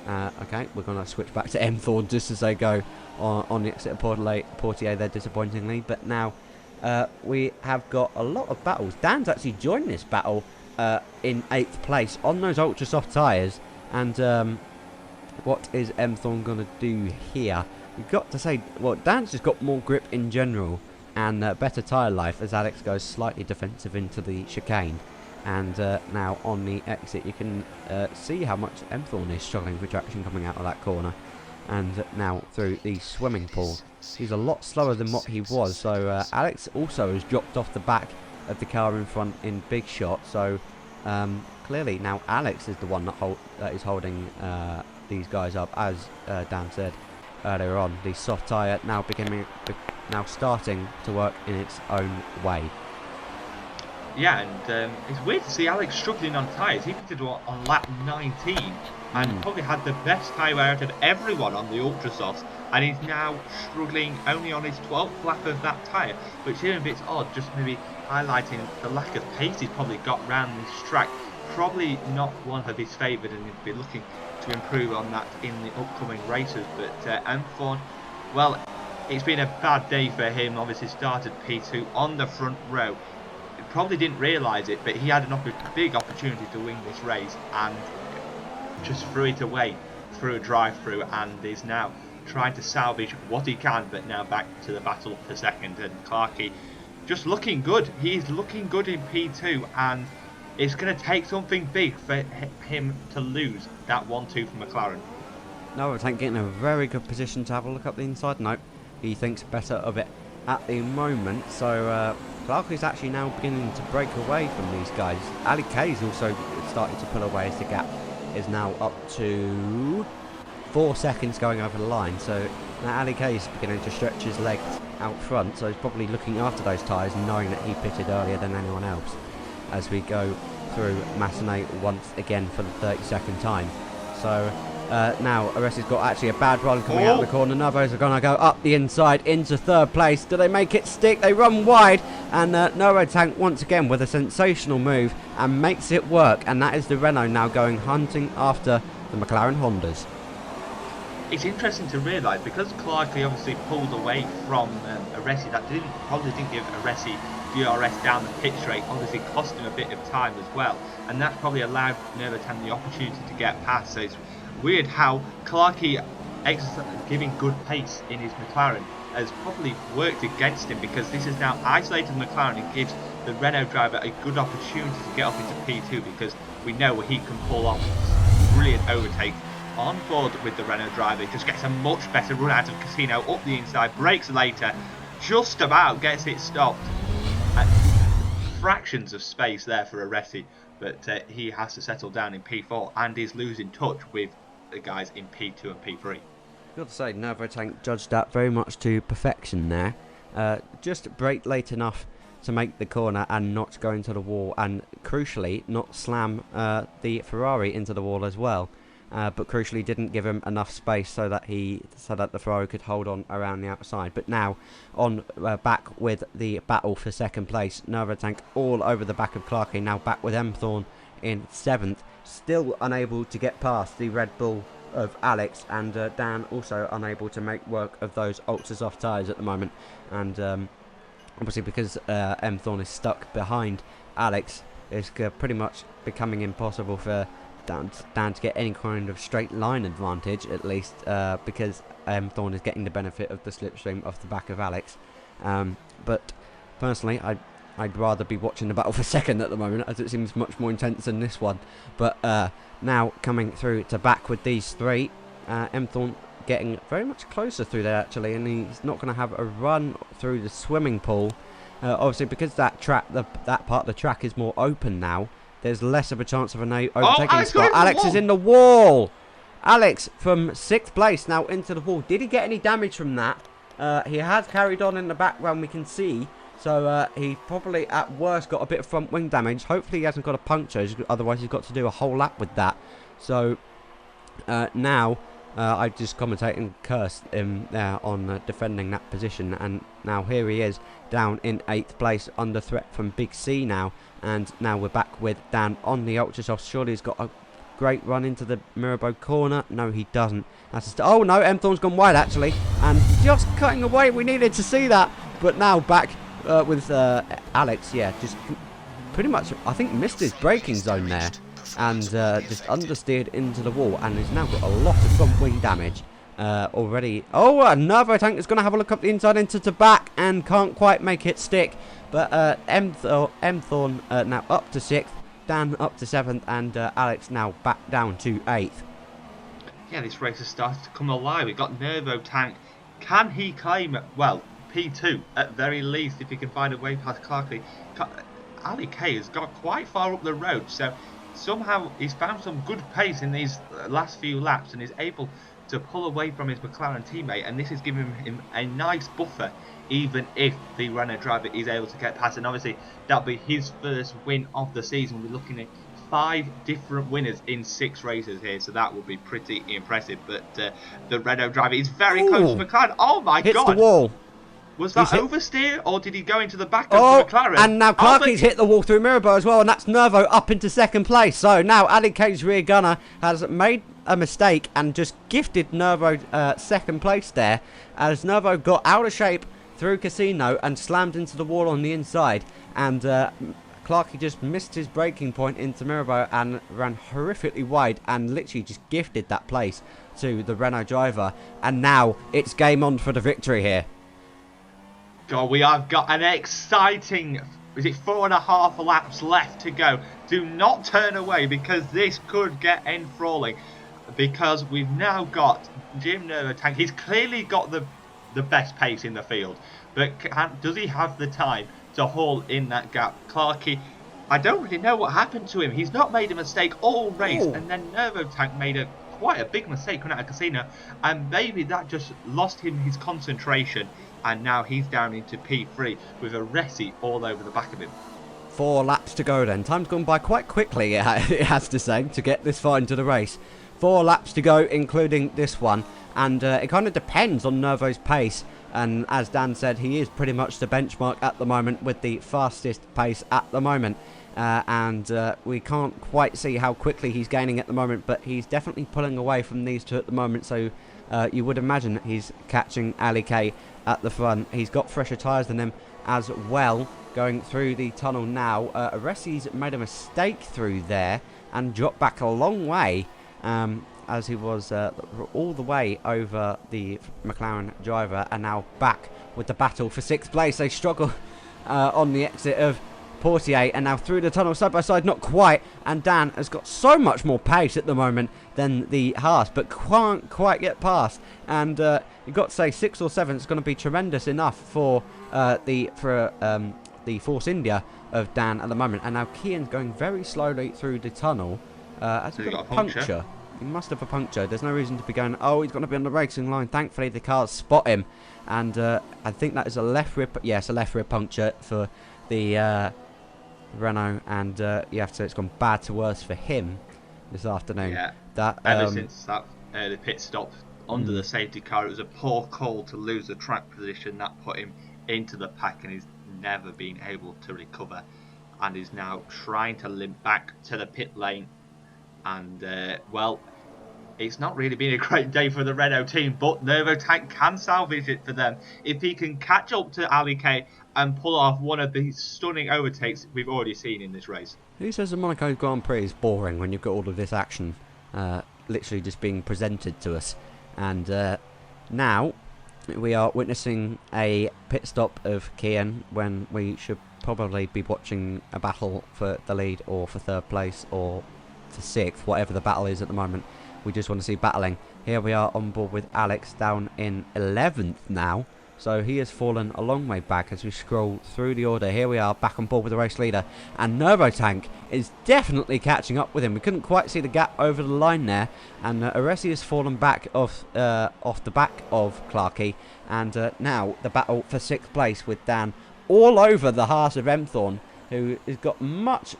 Okay, we're going to switch back to Emthorn just as they go on the exit of Portier there, disappointingly. But now we have got a lot of battles. Dan's actually joined this battle in 8th place on those ultra soft tyres. And what is Emthorn going to do here? We've got to say, well, Dan's just got more grip in general and better tyre life as Alex goes slightly defensive into the chicane. And now on the exit you can see how much Emthorn is struggling for traction coming out of that corner. And now through the swimming pool, he's a lot slower than what he was. So Alex also has dropped off the back of the car in front in Big Shot. So clearly now Alex is the one that is holding these guys up, as Dan said earlier on. The soft tyre now starting to work in its own way. Yeah, and it's weird to see Alex struggling on tyres. He did one on lap 19 and probably had the best tyre wear out of everyone on the ultra softs, and he's now struggling only on his 12th lap of that tyre, which is a bit odd, just maybe highlighting the lack of pace he's probably got round this track. Probably not one of his favoured, and he'd be looking to improve on that in the upcoming races. But Emthorn, well, it's been a bad day for him. Obviously started P2 on the front row. Probably didn't realise it, but he had a big opportunity to win this race and just threw it away through a drive-through, and is now trying to salvage what he can, but now back to the battle for second, and Clarkey just looking good. He's looking good in P2, and it's going to take something big for him to lose that 1-2 from McLaren. Novotank getting a very good position to have a look up the inside. No, he thinks better of it at the moment. So Clarkey's actually now beginning to break away from these guys. Ali K's also starting to pull away as the gap is now up to 4 seconds going over the line. So now Ali K is beginning to stretch his legs out front, so he's probably looking after those tyres, knowing that he pitted earlier than anyone else, as we go through Massenet once again for the 32nd time. So now Aresi's got actually a bad run coming out of the corner. Novos are going to go up the inside into third place. Do they make it stick? They run wide, and Novotank once again with a sensational move and makes it work, and that is the Renault now going hunting after the McLaren Hondas. It's interesting to realise, because Clarkey obviously pulled away from Aresi, that probably didn't give Aresi DRS down the pit straight, obviously cost him a bit of time as well, and that's probably allowed Novotank the opportunity to get past. So it's weird how Clarkey giving good pace in his McLaren has probably worked against him, because this is now isolated McLaren and gives the Renault driver a good opportunity to get up into P2, because we know he can pull off brilliant overtakes on board with the Renault driver. Just gets a much better run out of Casino up the inside, brakes later, just about gets it stopped. Fractions of space there for Aresi, but he has to settle down in P4 and is losing touch with the guys in P2 and P3. Got to say, Novotank judged that very much to perfection there. Just brake late enough to make the corner and not go into the wall, and crucially not slam the Ferrari into the wall as well. But crucially didn't give him enough space so that the Ferrari could hold on around the outside. But now on back with the battle for second place. Novotank all over the back of Clarkey, now back with M Thorn in 7th, still unable to get past the Red Bull of Alex, and Dan also unable to make work of those ultra soft tyres at the moment. And obviously because M Thorn is stuck behind Alex, it's pretty much becoming impossible for Dan to get any kind of straight line advantage, at least, because Thorn is getting the benefit of the slipstream off the back of Alex. But personally, I'd rather be watching the battle for second at the moment, as it seems much more intense than this one. But now coming through to back with these three, Thorn getting very much closer through there actually, and he's not going to have a run through the swimming pool. Obviously, because that part of the track is more open now, there's less of a chance of an overtaking spot. Alex is in the wall. Alex from 6th place now into the wall. Did he get any damage from that? He has carried on in the background, we can see. So he probably at worst got a bit of front wing damage. Hopefully he hasn't got a puncture, otherwise he's got to do a whole lap with that. So now I just commentate and cursed him there on defending that position, and now here he is down in 8th place under threat from Big C now. And now we're back with Dan on the ultra soft. Surely he's got a great run into the Mirabeau corner. No, he doesn't. Oh no, M Thorn's gone wide actually, and just cutting away. We needed to see that. But now back with Alex. Yeah, just pretty much I think missed his braking zone there, and just understeered into the wall, and he's now got a lot of front wing damage already. Oh, another tank is going to have a look up the inside into the back and can't quite make it stick. But M Thorn now up to 6th, Dan up to 7th, and Alex now back down to 8th. Yeah, this race has started to come alive. We've got Novotank. Can he claim, well, P2 at very least, if he can find a way past Clarkey? Ali K has got quite far up the road, so somehow he's found some good pace in these last few laps and is able to pull away from his McLaren teammate, and this is giving him a nice buffer, even if the Renault driver is able to get past. And obviously that'll be his first win of the season. We're looking at 5 different winners in 6 races here, so that would be pretty impressive. But the Renault driver is very close to McLaren. Oh my god! Hits the wall. Was that oversteer, or did he go into the back of the McLaren? And now Clarkey's hit the wall through Mirabeau as well, and that's Nervo up into 2nd place. So now Ali K's rear gunner has made a mistake and just gifted Nervo 2nd place there, as Nervo got out of shape through Casino and slammed into the wall on the inside, and Clarkey just missed his braking point into Mirabeau and ran horrifically wide and literally just gifted that place to the Renault driver. And now it's game on for the victory here. God, we have got an exciting, is it 4.5 laps left to go. Do not turn away because this could get enthralling. Because we've now got Jim Nervotank. He's clearly got the best pace in the field. But does he have the time to haul in that gap? Clarkey, I don't really know what happened to him. He's not made a mistake all race. Ooh. And then Nervotank made quite a big mistake coming out of Casino. And maybe that just lost him his concentration. And now he's down into P3 with a Resi all over the back of him. 4 laps to go then. Time's gone by quite quickly, it has to say, to get this far into the race. 4 laps to go, including this one. And it kind of depends on Nervo's pace. And as Dan said, he is pretty much the benchmark at the moment with the fastest pace at the moment. We can't quite see how quickly he's gaining at the moment, but he's definitely pulling away from these two at the moment. So you would imagine that he's catching Ali K at the front. He's got fresher tyres than him as well. Going through the tunnel now. Aresi's made a mistake through there and dropped back a long way. As he was all the way over the McLaren driver and now back with the battle for 6th place. They struggle on the exit of Portier and now through the tunnel side by side, not quite. And Dan has got so much more pace at the moment than the Haas, but can't quite get past. And you've got to say 6th or 7th is going to be tremendous enough for the Force India of Dan at the moment. And now Kian's going very slowly through the tunnel. Has he got a puncture? He must have a puncture. There's no reason to be going, oh, he's going to be on the racing line. Thankfully, the cars spot him. And I think that is a left rear... Yes, a left rear puncture for the Renault. And you have to say it's gone bad to worse for him this afternoon. Yeah, that, ever since that the pit stop under the safety car, it was a poor call to lose the track position. That put him into the pack and he's never been able to recover. And is now trying to limp back to the pit lane. And, well, it's not really been a great day for the Renault team, but Nervotank can salvage it for them if he can catch up to Ali K and pull off one of the stunning overtakes we've already seen in this race. Who says the Monaco Grand Prix is boring when you've got all of this action literally just being presented to us? And now we are witnessing a pit stop of Kian when we should probably be watching a battle for the lead or for 3rd place or for 6th, whatever the battle is at the moment. We just want to see battling. Here we are on board with Alex down in 11th now. So he has fallen a long way back as we scroll through the order. Here we are back on board with the race leader. And Nervotank is definitely catching up with him. We couldn't quite see the gap over the line there. And Aresi has fallen back off the back of Clarkey. And now the battle for 6th place with Dan all over the Haas of Emthorn, who has got much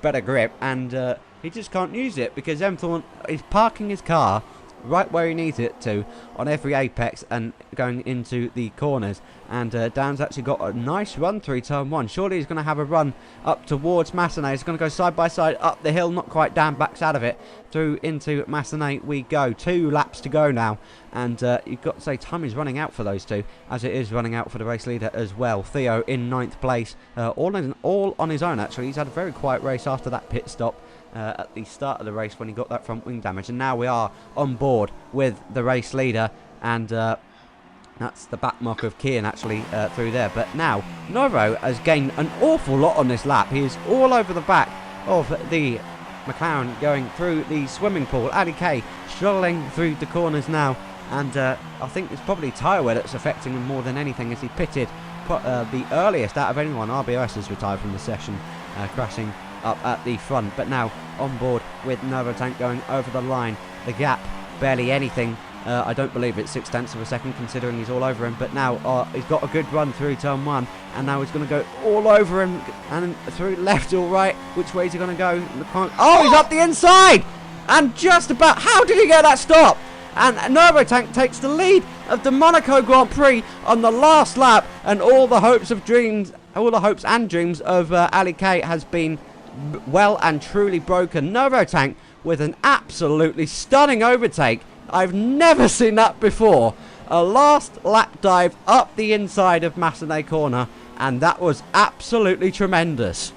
better grip. And he just can't use it because Emthorn is parking his car right where he needs it to on every apex and going into the corners. And Dan's actually got a nice run through turn 1. Surely he's going to have a run up towards Massenet. He's going to go side by side up the hill, not quite. Dan backs out of it. Through into Massenet we go. 2 laps to go now. And you've got to say time is running out for those two, as it is running out for the race leader as well. Theo in 9th place, all on his own actually. He's had a very quiet race after that pit stop at the start of the race when he got that front wing damage. And now we are on board with the race leader, and that's the back marker of Kian actually through there. But now Noro has gained an awful lot on this lap. He is all over the back of the McLaren going through the swimming pool. Ali K struggling through the corners now, and I think it's probably tyre wear that's affecting him more than anything, as he pitted the earliest out of anyone. RBOS has retired from the session, crashing up at the front. But now on board with Nervotank going over the line. The gap barely anything. I don't believe it's 0.6 of a second considering he's all over him. But now he's got a good run through turn 1, and now he's going to go all over him and through left or right. Which way is he going to go? Oh, he's up the inside, and just about. How did he get that stop? And Nervotank takes the lead of the Monaco Grand Prix on the last lap, and all the hopes and dreams of Ali K has been well and truly broken. Nervotank with an absolutely stunning overtake. I've never seen that before. A last lap dive up the inside of Massenet corner, and that was absolutely tremendous.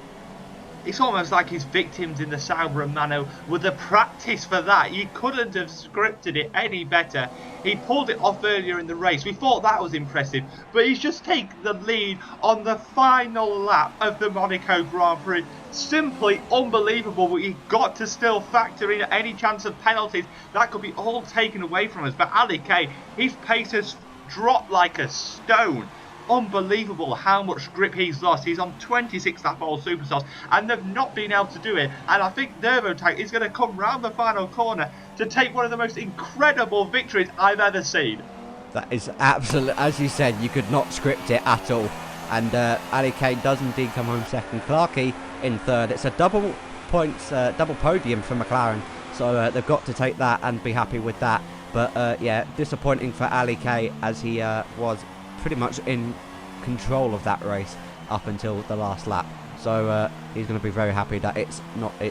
It's almost like his victims in the Sauber and Mano were the practice for that. You couldn't have scripted it any better. He pulled it off earlier in the race. We thought that was impressive, but he's just taken the lead on the final lap of the Monaco Grand Prix. Simply unbelievable, but you've got to still factor in any chance of penalties. That could be all taken away from us. But Ali K, his pace has dropped like a stone. Unbelievable how much grip he's lost. He's on 26 lap all superstars and they've not been able to do it. And I think Nervotank is going to come round the final corner to take one of the most incredible victories I've ever seen. That is absolute, as you said, you could not script it at all. And Ali K does indeed come home second. Clarkey in third. It's a double podium for McLaren, so they've got to take that and be happy with that. But yeah, disappointing for Ali K, as he was pretty much in control of that race up until the last lap. So he's going to be very happy that it's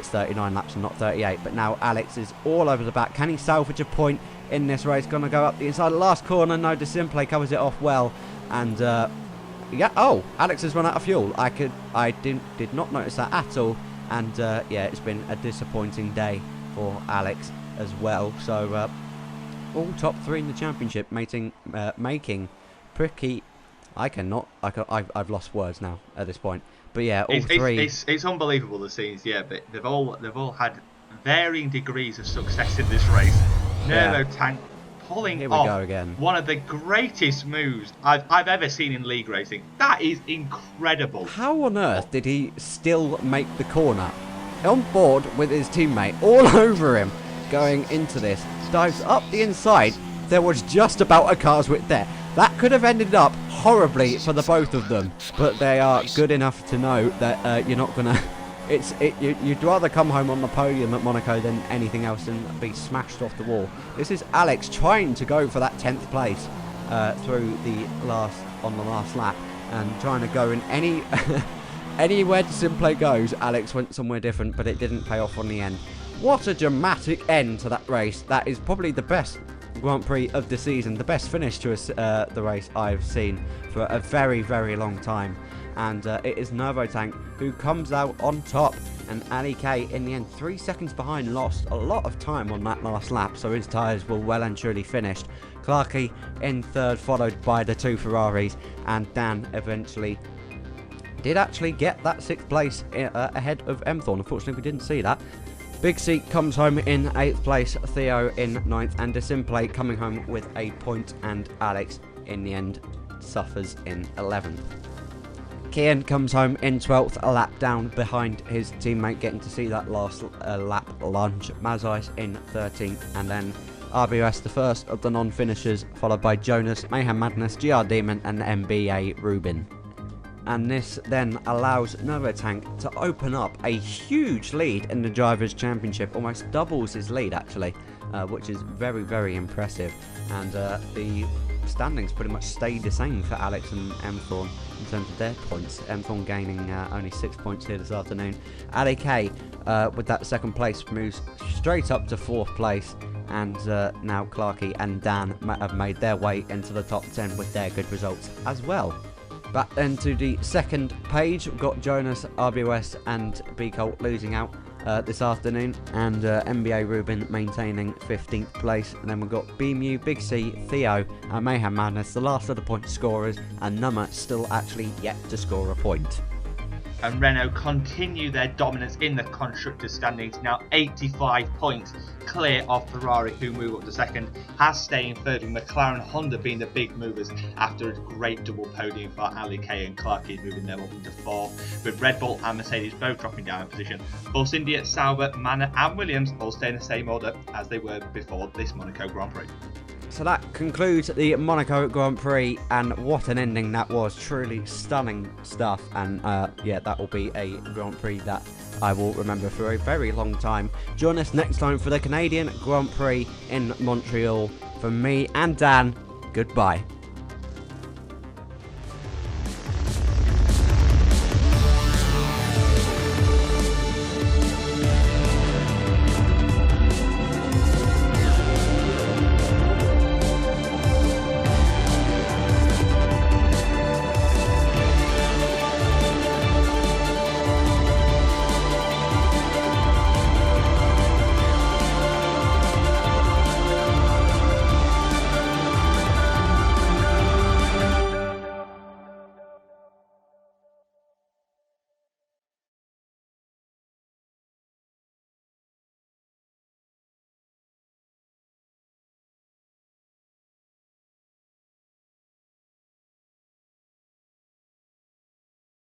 39 laps and not 38. But now Alex is all over the back. Can he salvage a point in this race? Going to go up the inside the last corner. No, De Simple covers it off well. And yeah, oh, Alex has run out of fuel. I did not notice that at all. And yeah, it's been a disappointing day for Alex as well. So all top three in the championship making Prix. I've lost words now at this point. But yeah, all three. It's unbelievable, the scenes. Yeah, but they've all had varying degrees of success in this race. Yeah. Nervotank pulling Here we off go again. one of the greatest moves I've ever seen in league racing. That is incredible. How on earth did he still make the corner? On board with his teammate, all over him, going into this. Dives up the inside. There was just about a car's width there. That could have ended up horribly for the both of them, but they are good enough to know that you're not gonna. You'd rather come home on the podium at Monaco than anything else and be smashed off the wall. This is Alex trying to go for that 10th place through the last lap and trying to go in anywhere De Simple goes. Alex went somewhere different, but it didn't pay off on the end. What a dramatic end to that race. That is probably the best Grand Prix of the season, the best finish to the race I've seen for a very, very long time. And it is Nervotank who comes out on top, and Ali K in the end 3 seconds behind, lost a lot of time on that last lap, so his tyres were well and truly finished. Clarkey in third, followed by the two Ferraris, and Dan eventually did actually get that 6th place ahead of Emthorn. Unfortunately, we didn't see that. Big C comes home in 8th place, Theo in 9th, and De Simple coming home with a point, and Alex in the end suffers in 11th. Kian comes home in 12th, a lap down behind his teammate, getting to see that last lap lunge. Mazais in 13th, and then RBOS, the first of the non-finishers, followed by Jonas, Mayhem Madness, GR Demon, and MBA Rubin. And this then allows Nervotank to open up a huge lead in the Drivers' Championship, almost doubles his lead actually, which is very, very impressive. And the standings pretty much stayed the same for Alex and Emthorn in terms of their points. Emthorn gaining only 6 points here this afternoon. Ali K with that 2nd place moves straight up to 4th place, and now Clarkey and Dan have made their way into the top 10 with their good results as well. Back then to the second page, we've got Jonas, RBOS and B-Colt losing out this afternoon, and MBA Rubin maintaining 15th place. And then we've got BMU, Big C, Theo and Mayhem Madness, the last of the point scorers, and Nummer still actually yet to score a point. And Renault continue their dominance in the constructors' standings, now 85 points clear of Ferrari, who move up to 2nd, has staying 3rd, with McLaren and Honda being the big movers after a great double podium for Ali K and Clarkey, moving them up into 4th, with Red Bull and Mercedes both dropping down in position. Force India, Sauber, Manor and Williams all stay in the same order as they were before this Monaco Grand Prix. So that concludes the Monaco Grand Prix, and what an ending that was. Truly stunning stuff, and yeah, that will be a Grand Prix that I will remember for a very long time. Join us next time for the Canadian Grand Prix in Montreal. From me and Dan, goodbye.